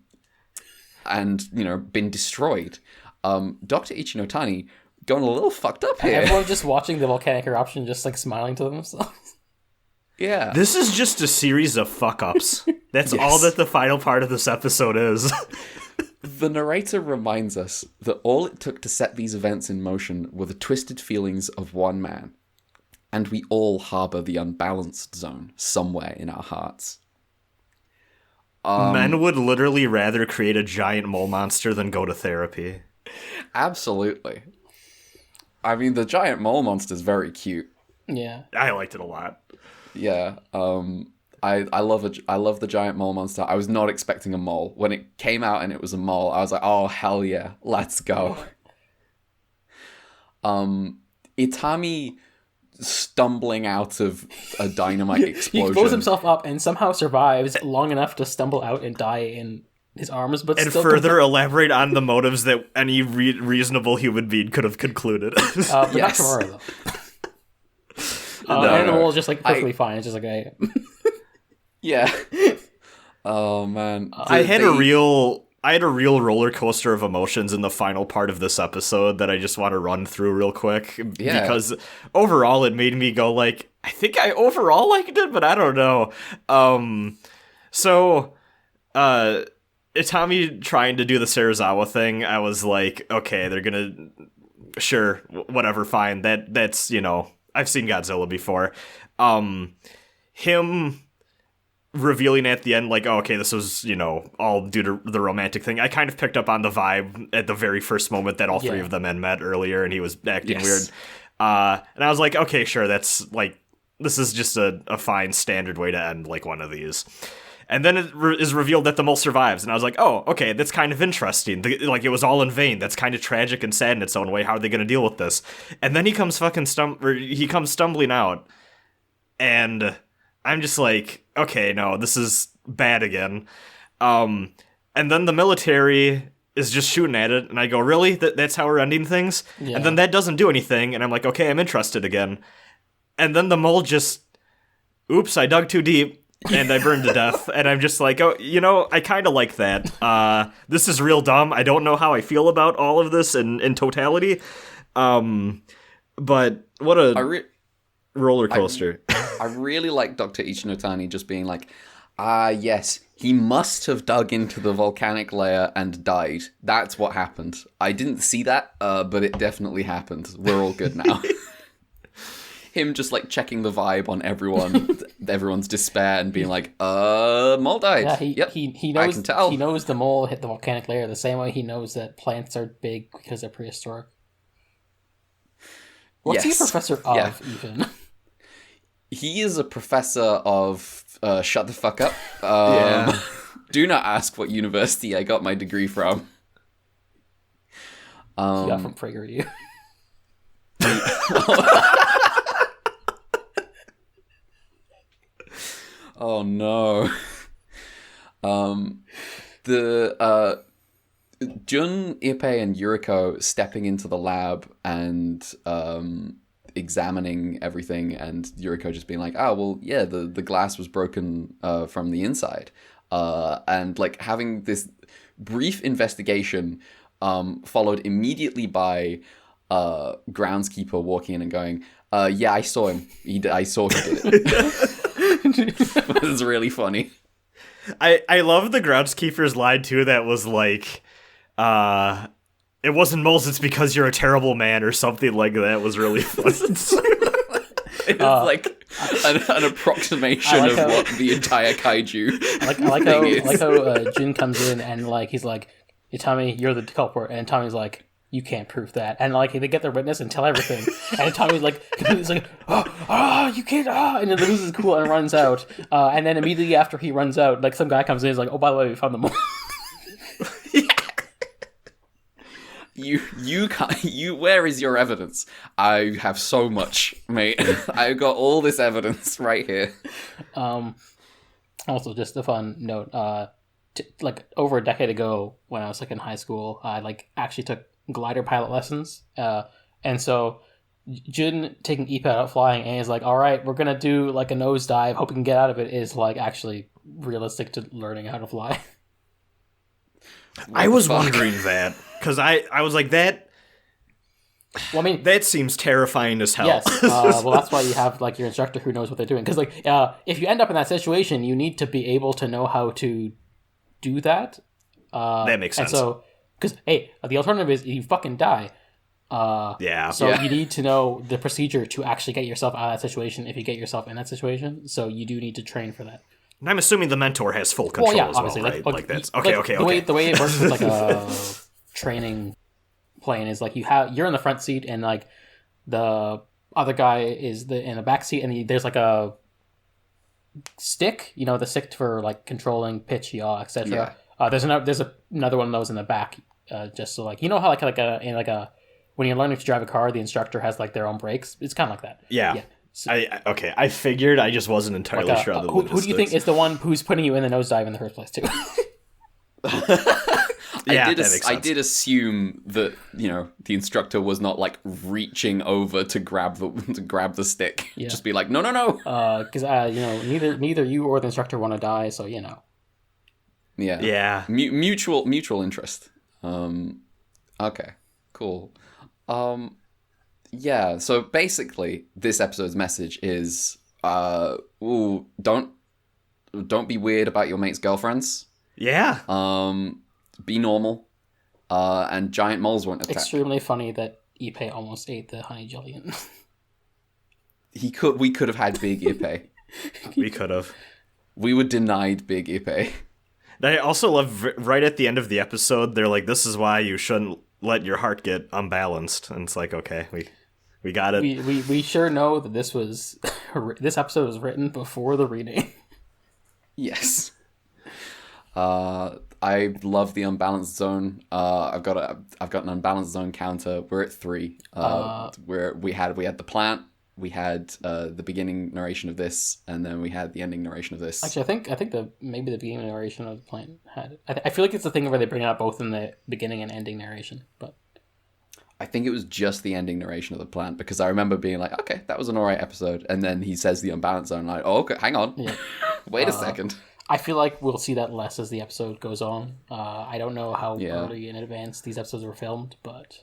been destroyed. Dr. Ichinotani going a little fucked up here. Everyone just watching the volcanic eruption, just like smiling to themselves. Yeah. This is just a series of fuck-ups. That's yes. all that the final part of this episode is. The narrator reminds us that all it took to set these events in motion were the twisted feelings of one man. And we all harbour the unbalanced zone somewhere in our hearts. Men would literally rather create a giant mole monster than go to therapy. Absolutely. I mean, the giant mole monster is very cute. Yeah. I liked it a lot. Yeah. I love the giant mole monster. I was not expecting a mole. When it came out and it was a mole, I was like, oh, hell yeah, let's go. Itami stumbling out of a dynamite explosion. He blows himself up and somehow survives long enough to stumble out and die in his arms, but and still further elaborate on the motives that any reasonable human being could have concluded. But yes. Not tomorrow, though. And the mole is just like perfectly fine. It's just like, hey. Yeah. Oh man. I had a real roller coaster of emotions in the final part of this episode that I just want to run through real quick. Yeah. Because overall it made me go like, I think I overall liked it, but I don't know. Itami trying to do the Serizawa thing, I was like, okay, they're gonna, sure, whatever, fine. That's I've seen Godzilla before. Him revealing at the end, like, oh, okay, this was, all due to the romantic thing. I kind of picked up on the vibe at the very first moment that all three of them had met earlier, and he was acting weird. And I was like, okay, sure, that's, like, this is just a fine standard way to end, like, one of these. And then it is revealed that the mole survives, and I was like, oh, okay, that's kind of interesting. Like, it was all in vain. That's kind of tragic and sad in its own way. How are they going to deal with this? And then he comes stumbling out, and I'm just like, okay, no, this is bad again. And then the military is just shooting at it, and I go, really? That's how we're ending things? Yeah. And then that doesn't do anything, and I'm like, okay, I'm interested again. And then the mole just, oops, I dug too deep. And I burned to death, and I'm just like, oh, I kind of like that. This is real dumb. I don't know how I feel about all of this in totality. But what a roller coaster. I really like Dr. Ichinotani just being like, yes, he must have dug into the volcanic layer and died. That's what happened. I didn't see that, but it definitely happened. We're all good now. Him just like checking the vibe on everyone's despair and being like, mole died. Yeah, he knows. I can tell. He knows the mole hit the volcanic layer the same way he knows that plants are big because they're prehistoric. What's he a professor of, even? He is a professor of shut the fuck up. Do not ask what university I got my degree from. He got from Precure. Oh no. Jun, Ippei, and Yuriko stepping into the lab and examining everything, and Yuriko just being like, oh, well, yeah, the glass was broken from the inside. And like having this brief investigation followed immediately by groundskeeper walking in and going, yeah, I saw him. I saw he did it. It was really funny. I love the groundskeeper's line too that was like, it wasn't moles, it's because you're a terrible man or something like that. Was really fun. It was like an approximation of what the entire kaiju I like how Jin comes in and like he's like, hey, Tommy, you're the culprit, and Tommy's like, you can't prove that, and like they get their witness and tell everything, and Tommy's like, you can't, and then loses cool and runs out, and then immediately after he runs out, like some guy comes in and is like, oh, by the way, we found the mole. You where is your evidence? I have so much, mate. I've got all this evidence right here. Also, just a fun note, like over a decade ago when I was like in high school, I like actually took glider pilot lessons, and so Jin taking Ippei out flying and is like, all right, we're gonna do like a nosedive, hope we can get out of it, is like actually realistic to learning how to fly. I was wondering that because I was like that. Well, I mean, that seems terrifying as hell. Yes. Well, that's why you have like your instructor who knows what they're doing, because like if you end up in that situation, you need to be able to know how to do that. That makes sense. And so, because hey, the alternative is you fucking die. You need to know the procedure to actually get yourself out of that situation if you get yourself in that situation. So you do need to train for that. And I'm assuming the mentor has full control as well, right? Like that's okay. The way it works with like a training plane is like you're in the front seat and like the other guy is in the back seat, and there's like a stick, the stick for like controlling pitch, yaw, etc. Yeah. There's another one of those in the back, just so like how when you're learning to drive a car, the instructor has like their own brakes. It's kind of like that. Yeah. So, I figured. I just wasn't entirely sure. Who do you think is the one who's putting you in the nosedive in the first place too? I did assume that the instructor was not like reaching over to grab the stick. Yeah. Just be like, no. Because neither you or the instructor want to die, so Yeah. Yeah. Mutual interest. Okay. Cool. Yeah. So basically, this episode's message is, don't be weird about your mate's girlfriends. Yeah. Be normal. And giant moles won't attack. Extremely funny that Ippei almost ate the honey Jellion. We could have had Big Ippei. We could have. We were denied Big Ippei. I also love right at the end of the episode, they're like, this is why you shouldn't let your heart get unbalanced. And it's like, okay, we got it. We sure know that this episode was written before the reading. Yes. I love the unbalanced zone. I've got an unbalanced zone counter. We're at 3. Where we had the plant, we had the beginning narration of this, and then we had the ending narration of this. Actually, I think maybe the beginning narration of the plant had it. I feel like it's the thing where they bring it up both in the beginning and ending narration, but I think it was just the ending narration of the plant, because I remember being like, okay, that was an alright episode, and then he says the unbalanced zone, like, oh, okay, hang on, yeah. Wait a second. I feel like we'll see that less as the episode goes on. I don't know how early in advance these episodes were filmed, but...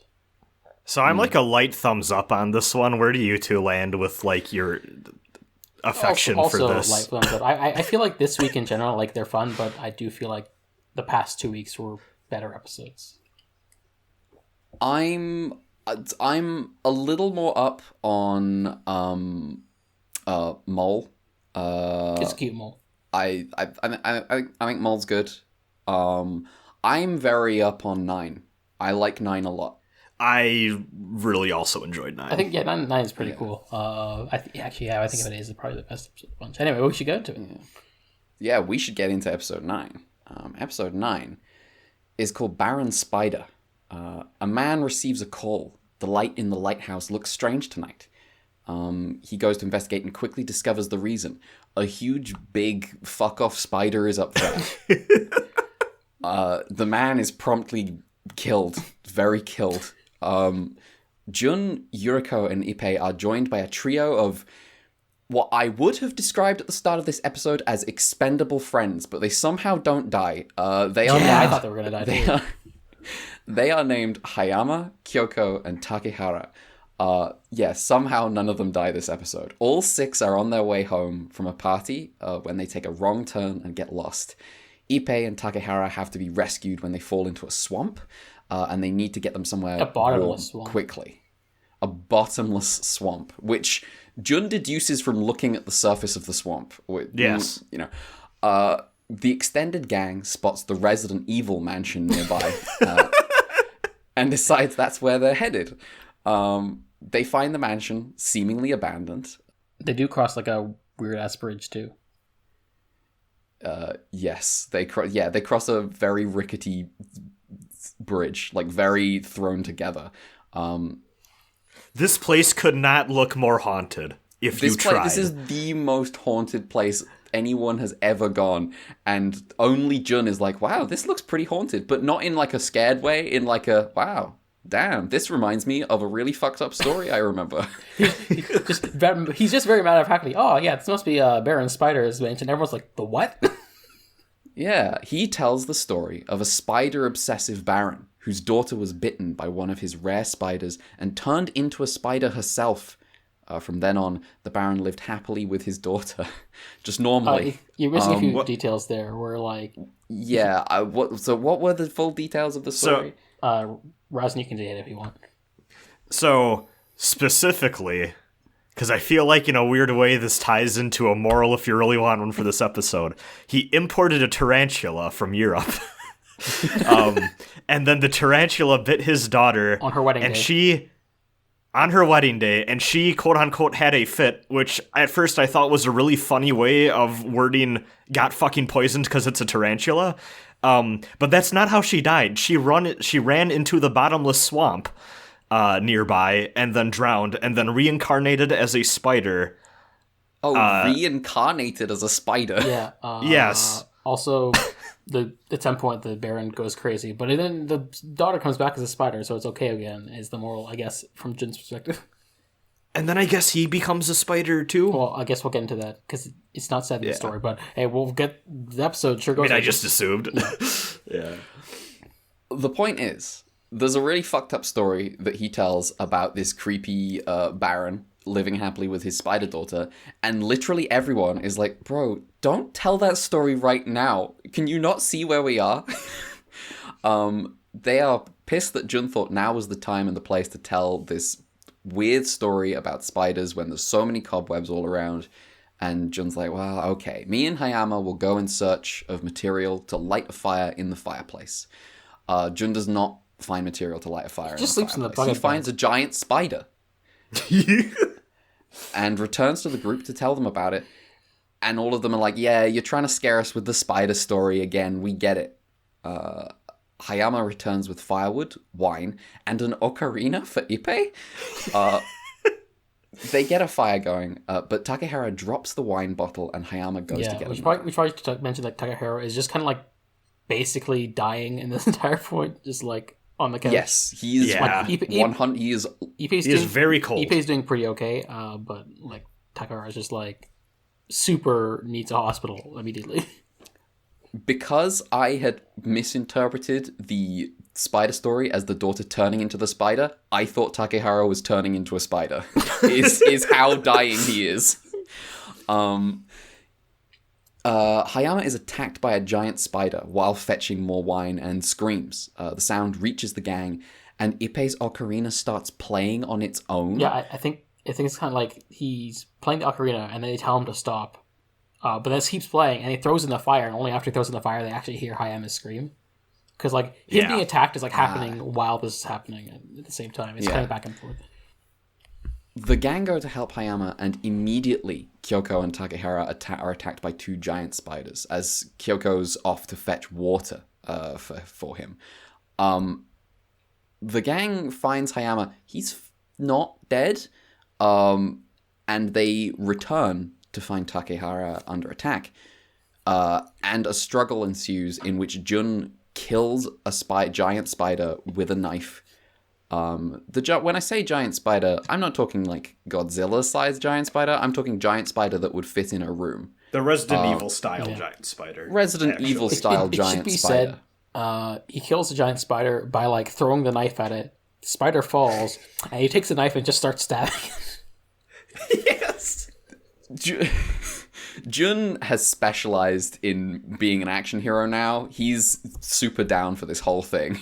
So I'm like a light thumbs up on this one. Where do you two land with like your affection also for this? Light thumbs up. I feel like this week in general, like they're fun, but I do feel like the past 2 weeks were better episodes. I'm a little more up on Mole. It's cute, Mole. I think Mole's good. I'm very up on 9. I like 9 a lot. I really also enjoyed 9. I think 9 is pretty cool. I think it is probably the best episode of the bunch. Anyway, we should go to it. Yeah, we should get into episode 9. Episode 9 is called Baron Spider. A man receives a call. The light in the lighthouse looks strange tonight. He goes to investigate and quickly discovers the reason. A huge, big, fuck-off spider is up there. The man is promptly killed. Very killed. Jun, Yuriko, and Ippei are joined by a trio of what I would have described at the start of this episode as expendable friends, but they somehow don't die. They are I thought they were going to die. They are named Hayama, Kyoko, and Takehara. Somehow none of them die this episode. All 6 are on their way home from a party when they take a wrong turn and get lost. Ippei and Takehara have to be rescued when they fall into a swamp, and they need to get them somewhere warm quickly. A bottomless swamp, which Jun deduces from looking at the surface of the swamp. Yes. You know, the extended gang spots the Resident Evil mansion nearby and decides that's where they're headed. They find the mansion seemingly abandoned. They do cross like a weird ass bridge too. Yes, they cross a very rickety bridge, like very thrown together. This place could not look more haunted if you tried. This is the most haunted place anyone has ever gone, and only Jun is like, wow, this looks pretty haunted, but not in like a scared way, in like a, wow, damn, this reminds me of a really fucked up story I remember. He's just very matter of factly, oh yeah, this must be Baron Spider's mansion. Everyone's like, the what? Yeah, he tells the story of a spider-obsessive baron whose daughter was bitten by one of his rare spiders and turned into a spider herself. From then on, the baron lived happily with his daughter, just normally. You're missing a few details there. Where like, what were the full details of the story? Razin, you can say it if you want. So specifically, because I feel like in a weird way this ties into a moral if you really want one for this episode. He imported a tarantula from Europe. And then the tarantula bit his daughter on her wedding day. And she, quote unquote, had a fit, which at first I thought was a really funny way of wording got fucking poisoned because it's a tarantula. But that's not how she died. She ran into the bottomless swamp nearby and then drowned and then reincarnated as a spider. Reincarnated as a spider. Yeah. Yes. Also, at some point the Baron goes crazy, but then the daughter comes back as a spider, so it's okay again, is the moral, I guess, from Jun's perspective. And then I guess he becomes a spider too? Well, I guess we'll get into that, because it's not said in the story, but hey, we'll get the episode sure goes. I just assumed. Yeah. The point is, there's a really fucked up story that he tells about this creepy Baron living happily with his spider daughter, and literally everyone is like, bro, don't tell that story right now. Can you not see where we are? They are pissed that Jun thought now was the time and the place to tell this weird story about spiders when there's so many cobwebs all around. And Jun's like, well, okay, me and Hayama will go in search of material to light a fire in the fireplace. Jun does not find material to light a fire in the fireplace. He finds a giant spider. And returns to the group to tell them about it. And all of them are like, yeah, you're trying to scare us with the spider story again. We get it. Hayama returns with firewood, wine, and an ocarina for Ippei. They get a fire going, but Takehara drops the wine bottle and Hayama goes to get it. We probably should mention that Takehara is just kind of like basically dying in this entire point, just like on the couch. Yes, he is. Like, he is very cold. Ippei's doing pretty okay, but like Takehara is just like super needs a hospital immediately. Because I had misinterpreted the spider story as the daughter turning into the spider, I thought Takehara was turning into a spider. is how dying he is. Hayama is attacked by a giant spider while fetching more wine and screams. The sound reaches the gang, and Ippei's ocarina starts playing on its own. Yeah, I think it's kind of like he's playing the ocarina, and then they tell him to stop. But then it keeps playing, and he throws in the fire, and only after he throws in the fire, they actually hear Hayama scream. Because, like, him being attacked is, like, happening while this is happening at the same time. It's kind of back and forth. The gang go to help Hayama, and immediately Kyoko and Takehara are attacked by two giant spiders, as Kyoko's off to fetch water for him. The gang finds Hayama. He's not dead, and they return to find Takehara under attack. And a struggle ensues in which Jun kills a giant spider with a knife. When I say giant spider, I'm not talking like Godzilla-sized giant spider. I'm talking giant spider that would fit in a room. The Resident Evil-style giant spider. Resident Evil-style giant it should be spider. Said, he kills the giant spider by like throwing the knife at it. The spider falls, and he takes the knife and just starts stabbing it. Yes! Jun has specialized in being an action hero now. He's super down for this whole thing.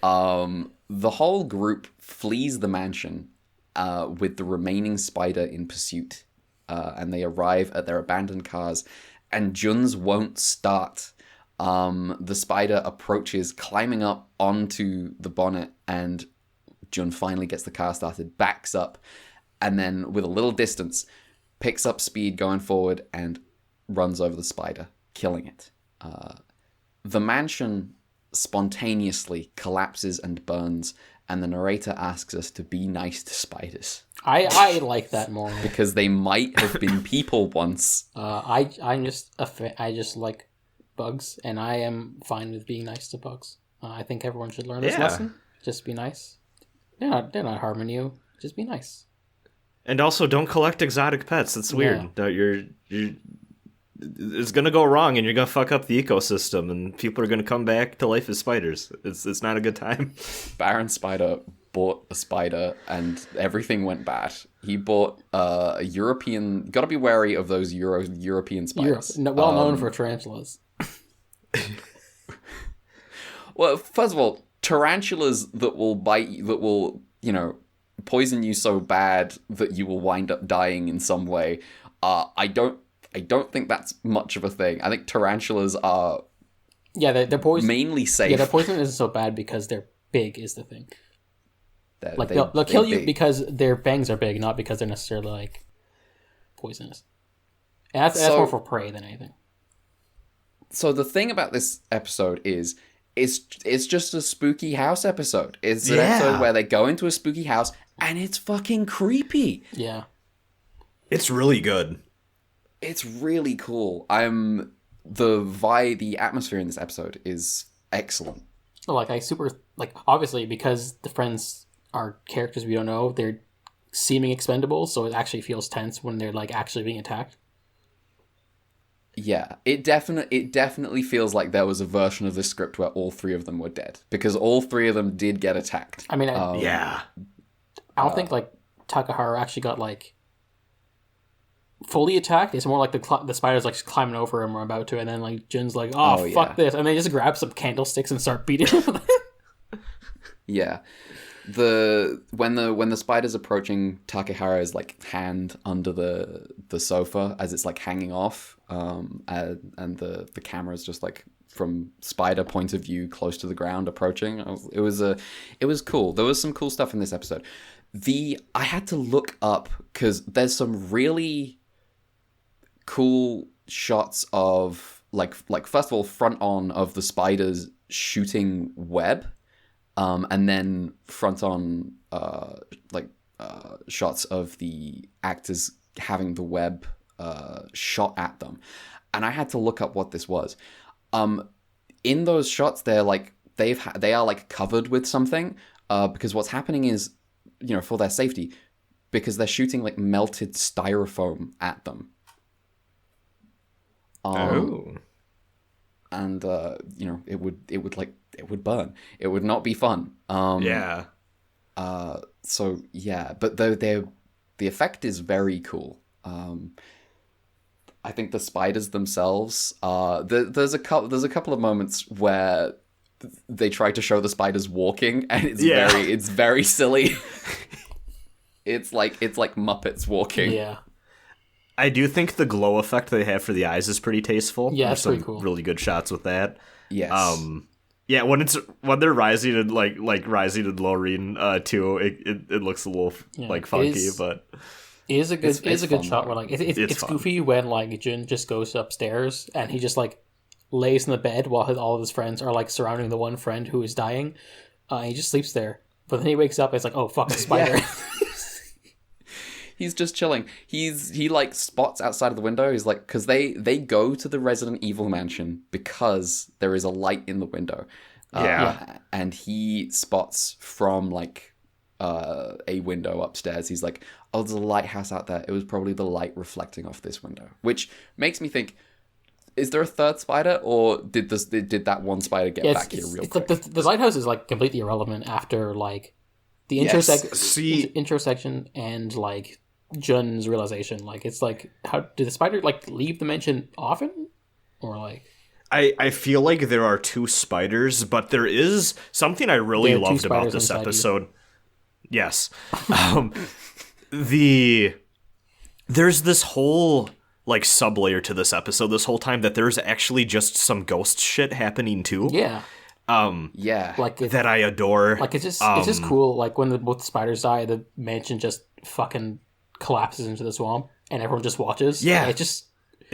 The whole group flees the mansion with the remaining spider in pursuit. And they arrive at their abandoned cars, and Jun's won't start. The spider approaches, climbing up onto the bonnet, and Jun finally gets the car started, backs up, and then with a little distance, picks up speed going forward and runs over the spider, killing it. The mansion spontaneously collapses and burns, and the narrator asks us to be nice to spiders. I like that more because they might have been people once. I just like bugs, and I am fine with being nice to bugs. I think everyone should learn this lesson. Just be nice. They're not harming you. Just be nice. And also, don't collect exotic pets. That's weird. Yeah. It's gonna go wrong, and you're gonna fuck up the ecosystem, and people are gonna come back to life as spiders. It's not a good time. Baron Spider bought a spider, and everything went bad. He bought a European. Got to be wary of those European spiders. Well known for tarantulas. Well, first of all, tarantulas that will bite you, that will poison you so bad that you will wind up dying in some way. I don't think that's much of a thing. I think tarantulas are they're poison mainly safe. Yeah, their poison isn't so bad because they're big is the thing. They'll kill you because their fangs are big, not because they're necessarily like poisonous. And that's more for prey than anything. So the thing about this episode is it's just a spooky house episode. It's an episode where they go into a spooky house and it's fucking creepy. Yeah. It's really good. It's really cool. The atmosphere in this episode is excellent. Obviously because the friends are characters we don't know, they're seeming expendable, so it actually feels tense when they're like actually being attacked. Yeah, it definitely feels like there was a version of this script where all three of them were dead, because all three of them did get attacked. I mean, I don't think like Takehara actually got like fully attacked. It's more like the spider's like climbing over him or about to, and then like Jun's like, fuck this, and they just grab some candlesticks and start beating him. Yeah. when the spider's approaching Takehara's like hand under the sofa as it's like hanging off, and the camera's just like from spider point of view close to the ground approaching. It was cool. There was some cool stuff in this episode. I had to look up because there's some really cool shots of like first of all front on of the spiders shooting web, and then front on shots of the actors having the web shot at them, and I had to look up what this was. In those shots, they're like they are like covered with something, because what's happening is, for their safety, because they're shooting like melted styrofoam at them. And it would burn. It would not be fun. Yeah. So yeah, but the effect is very cool. I think the spiders themselves. There's a couple of moments where they try to show the spiders walking, and it's very silly. It's like Muppets walking. Yeah. I do think the glow effect they have for the eyes is pretty tasteful. Yeah, There's it's some pretty cool. really good shots with that. Yes. Yeah, when they're rising and like rising and lowering too, it looks a little like funky, but it is a good shot where like it's fun. goofy when like Jun just goes upstairs and he just like lays in the bed while all of his friends are like surrounding the one friend who is dying. He just sleeps there, but then he wakes up and it's like, oh fuck, a spider. He's just chilling. He like spots outside of the window. He's like, because they go to the Resident Evil mansion because there is a light in the window. And he spots from like a window upstairs. He's like, oh, there's a lighthouse out there. It was probably the light reflecting off this window, which makes me think, is there a third spider, or did that one spider get back here real quick? Like the lighthouse is like completely irrelevant after like the intro section and like Jun's realization. Like it's like, how did the spider like leave the mansion often, or like? I feel like there are two spiders, but there is something I really loved about this episode. Yes, there's this whole like sub-layer to this episode this whole time that there's actually just some ghost shit happening too. Yeah. Like that I adore. Like it's just cool. Like when both the spiders die, the mansion just fucking collapses into the swamp, and everyone just watches. Yeah,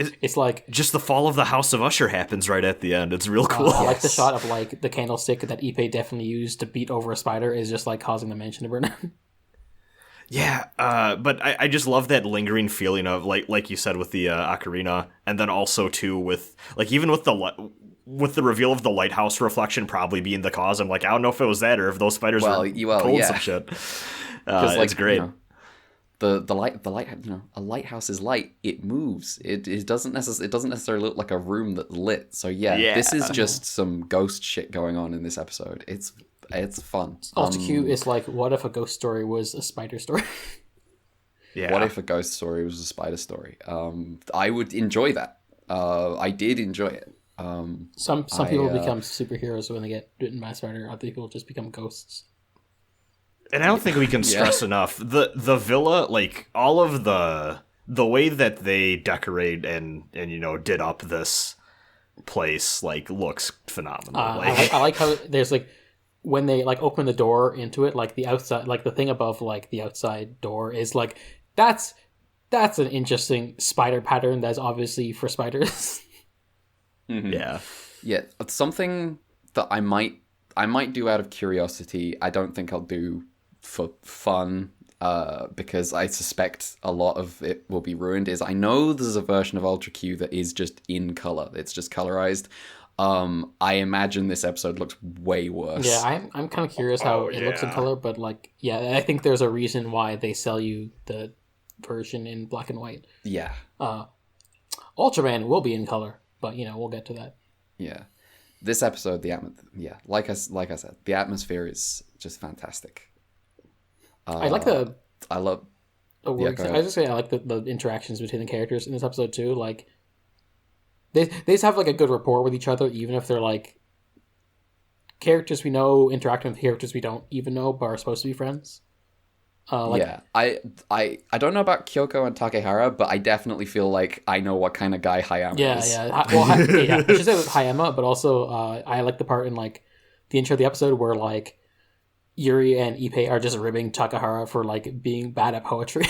it's like just the fall of the House of Usher happens right at the end. It's real cool. I like the shot of like the candlestick that Ippei definitely used to beat over a spider is just like causing the mansion to burn down. Yeah, but I just love that lingering feeling of like you said with the ocarina, and then also too with like even with the reveal of the lighthouse reflection probably being the cause. I'm like, I don't know if it was that or if those spiders pulled some shit. It's great. The light, a lighthouse is light. It moves. It doesn't necessarily look like a room that's lit. So yeah, this is just some ghost shit going on in this episode. It's fun. Also cute is like, what if a ghost story was a spider story? Yeah. What if a ghost story was a spider story? I would enjoy that. I did enjoy it. Some people become superheroes when they get bitten by a spider. Other people just become ghosts. And I don't think we can stress enough the villa, like all of the way that they decorate and did up this place, like looks phenomenal. I like how there's like when they like open the door into it, like the outside, like the thing above like the outside door is like that's an interesting spider pattern that's obviously for spiders. Mm-hmm. Yeah. It's something that I might do out of curiosity. I don't think I'll do for fun, because I suspect a lot of it will be ruined. Is I know there's a version of Ultra Q that is just in color. It's just colorized. I imagine this episode looks way worse. Yeah, I'm kind of curious how it looks in color, but like, yeah, I think there's a reason why they sell you the version in black and white. Yeah. Ultraman will be in color, but we'll get to that. Yeah. This episode, like I said, the atmosphere is just fantastic. I like the. I love. I was just saying, I like the interactions between the characters in this episode too. Like, they just have like a good rapport with each other, even if they're like characters we know interacting with characters we don't even know but are supposed to be friends. Yeah, I don't know about Kyoko and Takehara, but I definitely feel like I know what kind of guy Hayama is. Well, I should say with Hayama, but also I like the part in like the intro of the episode where like Yuri and Ippei are just ribbing Takehara for like being bad at poetry.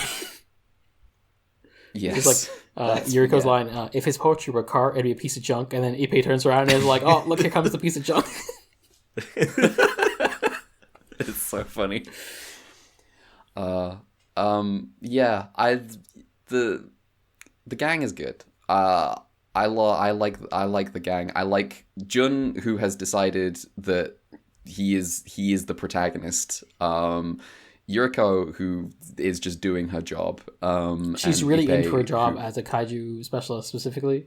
Yes. It's like Yuriko's line, if his poetry were car, it'd be a piece of junk, and then Ippei turns around and is like, oh, look, here comes the piece of junk. It's so funny. The gang is good. I like the gang. I like Jun, who has decided that he is the protagonist. Yuriko, who is just doing her job. She's really Ippei, in for a job as a kaiju specialist specifically.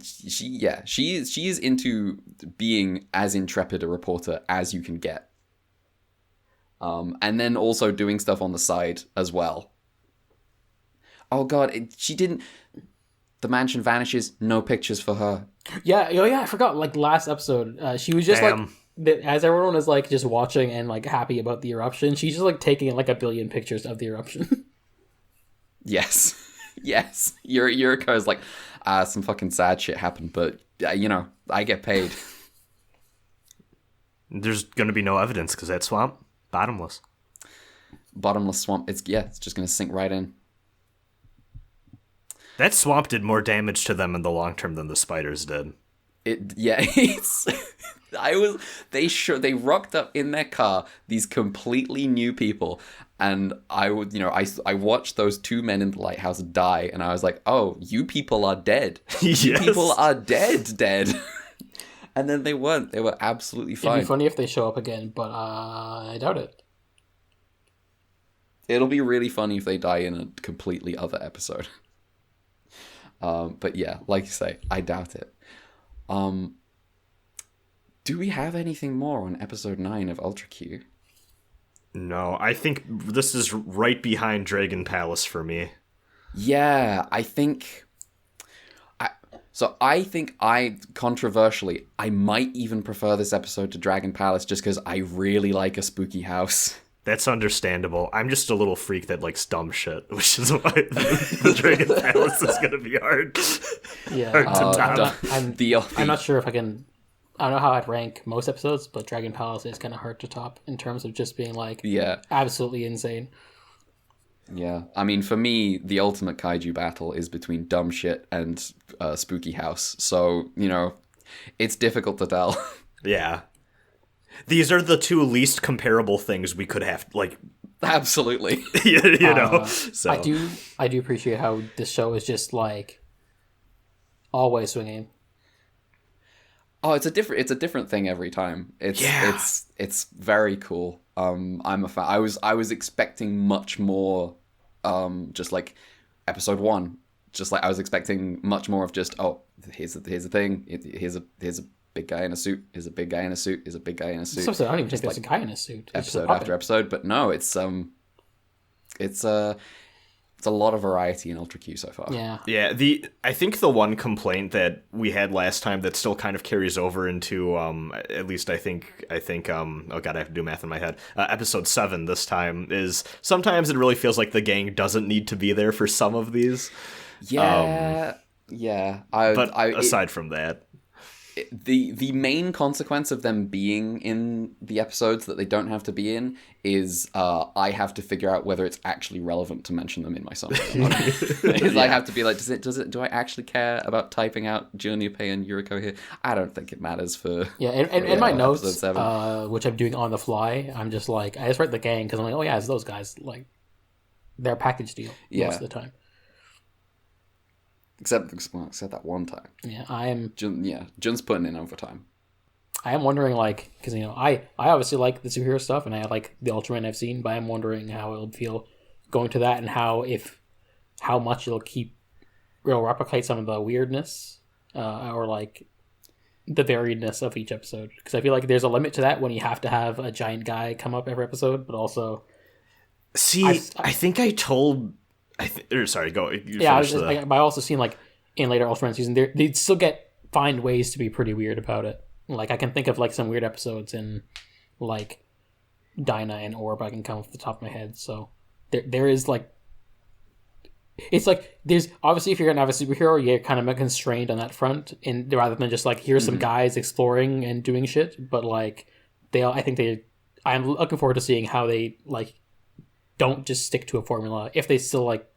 She is into being as intrepid a reporter as you can get. And then also doing stuff on the side as well. Oh god, she didn't... The mansion vanishes, no pictures for her. Yeah, I forgot, like, last episode, she was just, like, as everyone is, like, just watching and, like, happy about the eruption, she's just, like, taking, like, a billion pictures of the eruption. Yes. Yes. Yuriko is like, some fucking sad shit happened, but, I get paid. There's gonna be no evidence, because that swamp, bottomless Swamp, it's just gonna sink right in. That swamp did more damage to them in the long term than the spiders did. They rocked up in their car, these completely new people, and I watched those two men in the lighthouse die, and I was like, oh, you people are dead. Yes. You people are dead. And then they weren't. They were absolutely fine. It'd be funny if they show up again, but I doubt it. It'll be really funny if they die in a completely other episode. But yeah, like you say, I doubt it. Do we have anything more on episode 9 of Ultra Q? No, I think this is right behind Dragon Palace for me. Yeah, I think controversially, I might even prefer this episode to Dragon Palace just because I really like a spooky house. That's understandable. I'm just a little freak that likes dumb shit, which is why the Dragon Palace is going to be hard. Yeah, hard to top. I'm not sure if I can... I don't know how I'd rank most episodes, but Dragon Palace is kind of hard to top in terms of just being, like, absolutely insane. Yeah, I mean, for me, the ultimate kaiju battle is between dumb shit and spooky house. So, it's difficult to tell. Yeah. These are the two least comparable things we could have, like... Absolutely. So I do appreciate how this show is just, like, always swinging. Oh, it's a different thing every time. It's very cool. I'm a fan. I was expecting much more. Just like episode 1, just like I was expecting much more of just here's the thing. Here's a big guy in a suit. Here's a big guy in a suit. Here's a big guy in a suit. This episode, I don't even think there's a guy in a suit. It's episode after episode, but no, it's a lot of variety in Ultra Q so far. Yeah. Yeah, I think the one complaint that we had last time that still kind of carries over into at least I think oh god, I have to do math in my head. Episode 7 this time is sometimes it really feels like the gang doesn't need to be there for some of these. Yeah. Aside from that, the main consequence of them being in the episodes that they don't have to be in is I have to figure out whether it's actually relevant to mention them in my summary. I have to be like, do I actually care about typing out Ippei and Yuriko here? I don't think it matters for... Yeah, and in my notes, which I'm doing on the fly, I'm just like, I just write the gang because I'm like, oh yeah, it's those guys. Like, they're a package deal most of the time. Except that one time. Yeah, Jun's putting in overtime. I am wondering, like, because, I obviously like the superhero stuff, and I like the Ultraman I've seen, but I'm wondering how it'll feel going to that, and how much it'll replicate some of the weirdness, or, like, the variedness of each episode. Because I feel like there's a limit to that when you have to have a giant guy come up every episode, but also... See, I think I told... sorry, go. I also seen, like, in later Ultraman season, they'd still find ways to be pretty weird about it. Like I can think of like some weird episodes in like Dinah and Orb I can come off the top of my head. So there is like, it's like there's obviously if you're gonna have a superhero, you're kind of constrained on that front, and rather than just like here's some guys exploring and doing shit. But like I'm looking forward to seeing how they like don't just stick to a formula if they still like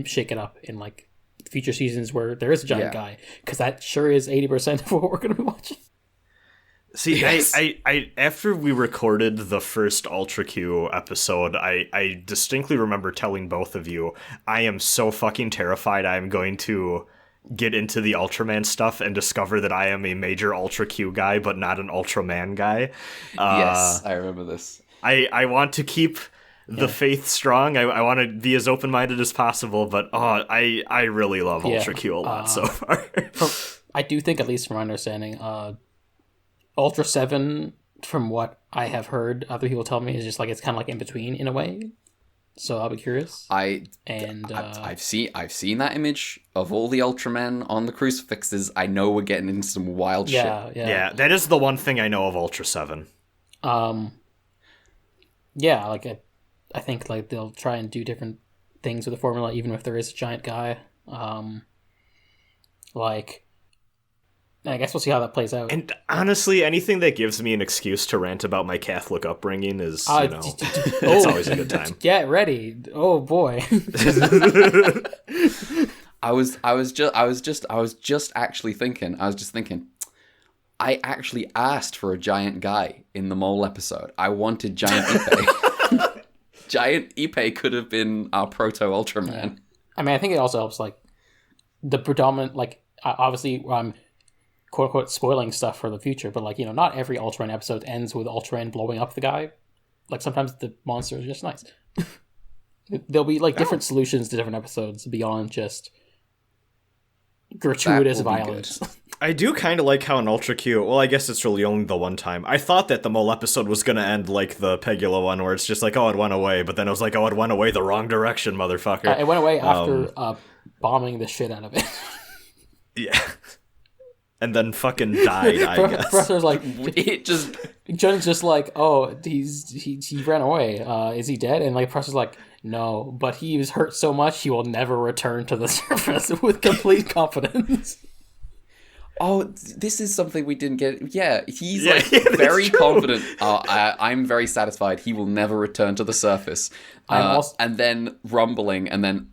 shake it up in like future seasons where there is a giant guy, because that sure is 80% of what we're gonna be watching. See, Yes. I after we recorded the first Ultra Q episode, I distinctly remember telling both of you, I am so fucking terrified I'm going to get into the Ultraman stuff and discover that I am a major Ultra Q guy, but not an Ultraman guy. Yes, I remember this. I want to keep the faith strong. I want to be as open-minded as possible, but I really love Ultra Q a lot so far. I do think, at least from my understanding, Ultra 7, from what I have heard other people tell me, is just like it's kind of like in between in a way. So I'll be curious. I've seen that image of all the Ultramen on the crucifixes. I know we're getting into some wild shit. Yeah, that is the one thing I know of Ultra 7. Yeah, like I think like they'll try and do different things with the formula, even if there is a giant guy. Like, I guess we'll see how that plays out. And honestly, anything that gives me an excuse to rant about my Catholic upbringing is, it's always a good time. Get ready. Oh boy. I was just actually thinking. I actually asked for a giant guy in the mole episode. I wanted Giant Ippei. Giant Ippei could have been our proto Ultraman. Yeah. I mean, I think it also helps, like, the predominant, like, obviously I'm quote-unquote spoiling stuff for the future, but, like, not every Ultraman episode ends with Ultraman blowing up the guy. Like, sometimes the monster is just nice. There'll be, like, different solutions to different episodes beyond just gratuitous violence. I do kind of like how an Ultra Q, well, I guess it's really only the one time. I thought that the mole episode was going to end like the Pegula one, where it's just like, oh, it went away, but then it was like, oh, it went away the wrong direction, motherfucker. It went away after bombing the shit out of it. Yeah. And then fucking died, I guess. Professor's like, it John's just like, oh, he ran away. Is he dead? And like, Professor's like, no, but he was hurt so much he will never return to the surface with complete confidence. Oh, this is something we didn't get. Yeah, he's very confident. I'm very satisfied. He will never return to the surface. And then rumbling, and then,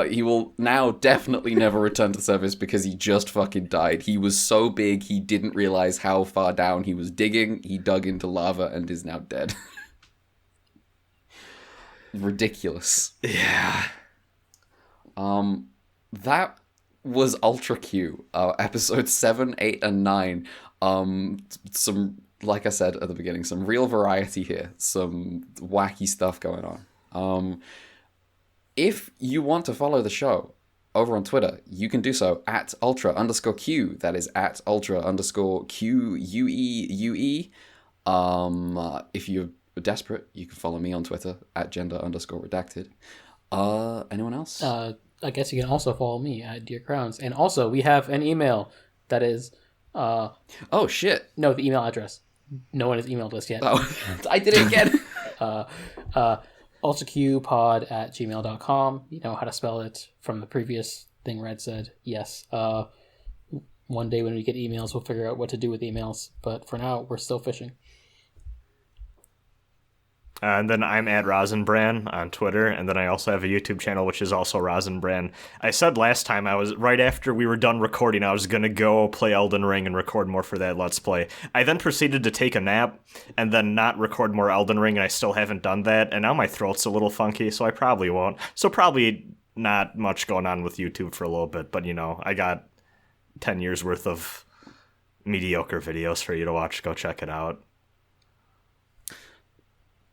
he will now definitely never return to the surface because he just fucking died. He was so big, he didn't realize how far down he was digging. He dug into lava and is now dead. Ridiculous. Yeah. That was Ultra Q, episodes 7, 8, and 9. Some, like I said at the beginning, some real variety here. Some wacky stuff going on. If you want to follow the show over on Twitter, you can do so at Ultra_Q. That is at Ultra_QUEUE. If you're desperate, you can follow me on Twitter at gender_redacted. Anyone else? I guess you can also follow me at Dear Crowns. And also, we have an email that is... oh, shit. No, the email address. No one has emailed us yet. Oh, I did it again. ultraqpod@gmail.com. You know how to spell it from the previous thing Red said. Yes. One day when we get emails, we'll figure out what to do with emails. But for now, we're still fishing. And then I'm at Rosenbran on Twitter, and then I also have a YouTube channel, which is also Rosenbran. I said last time, right after we were done recording, I was going to go play Elden Ring and record more for that Let's Play. I then proceeded to take a nap, and then not record more Elden Ring, and I still haven't done that, and now my throat's a little funky, so I probably won't. So probably not much going on with YouTube for a little bit, but I got 10 years worth of mediocre videos for you to watch. Go check it out.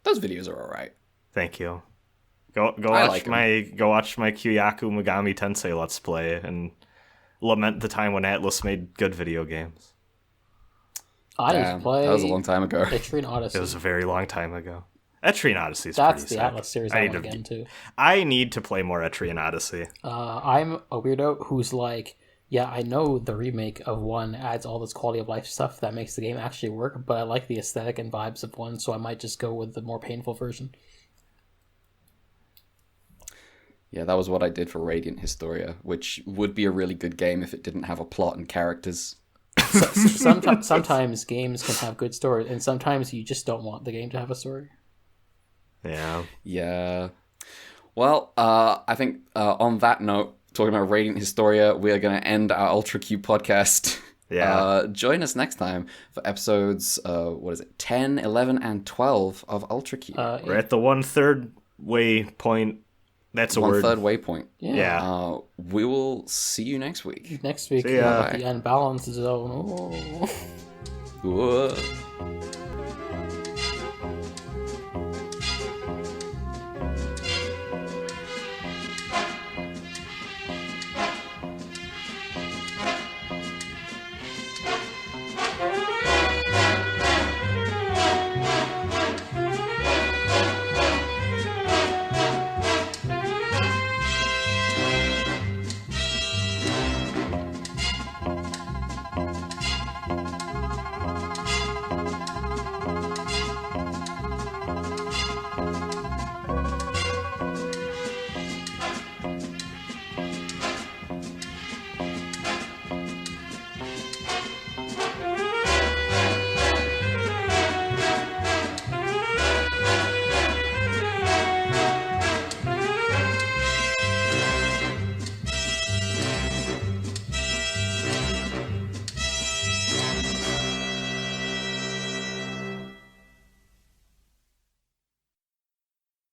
Those videos are alright. Thank you. Go watch my Kyoyaku Megami Tensei Let's Play and lament the time when Atlas made good video games. I used to play. That was a long time ago. Etrian Odyssey. It was a very long time ago. Etrian Odyssey is That's pretty the sick. Atlas series I want again too. I need to play more Etrian Odyssey. I'm a weirdo who's like yeah, I know the remake of 1 adds all this quality of life stuff that makes the game actually work, but I like the aesthetic and vibes of 1, so I might just go with the more painful version. Yeah, that was what I did for Radiant Historia, which would be a really good game if it didn't have a plot and characters. Sometimes games can have good stories, and sometimes you just don't want the game to have a story. Yeah. Yeah. Well, I think on that note, talking about Radiant Historia, we are going to end our Ultra Q podcast. Yeah. Join us next time for episodes, 10, 11, and 12 of Ultra Q. We're at the 1/3 waypoint. That's a word. 1/3 waypoint. Yeah. We will see you next week. Next week, See ya. the unbalanced zone. Oh. Whoa.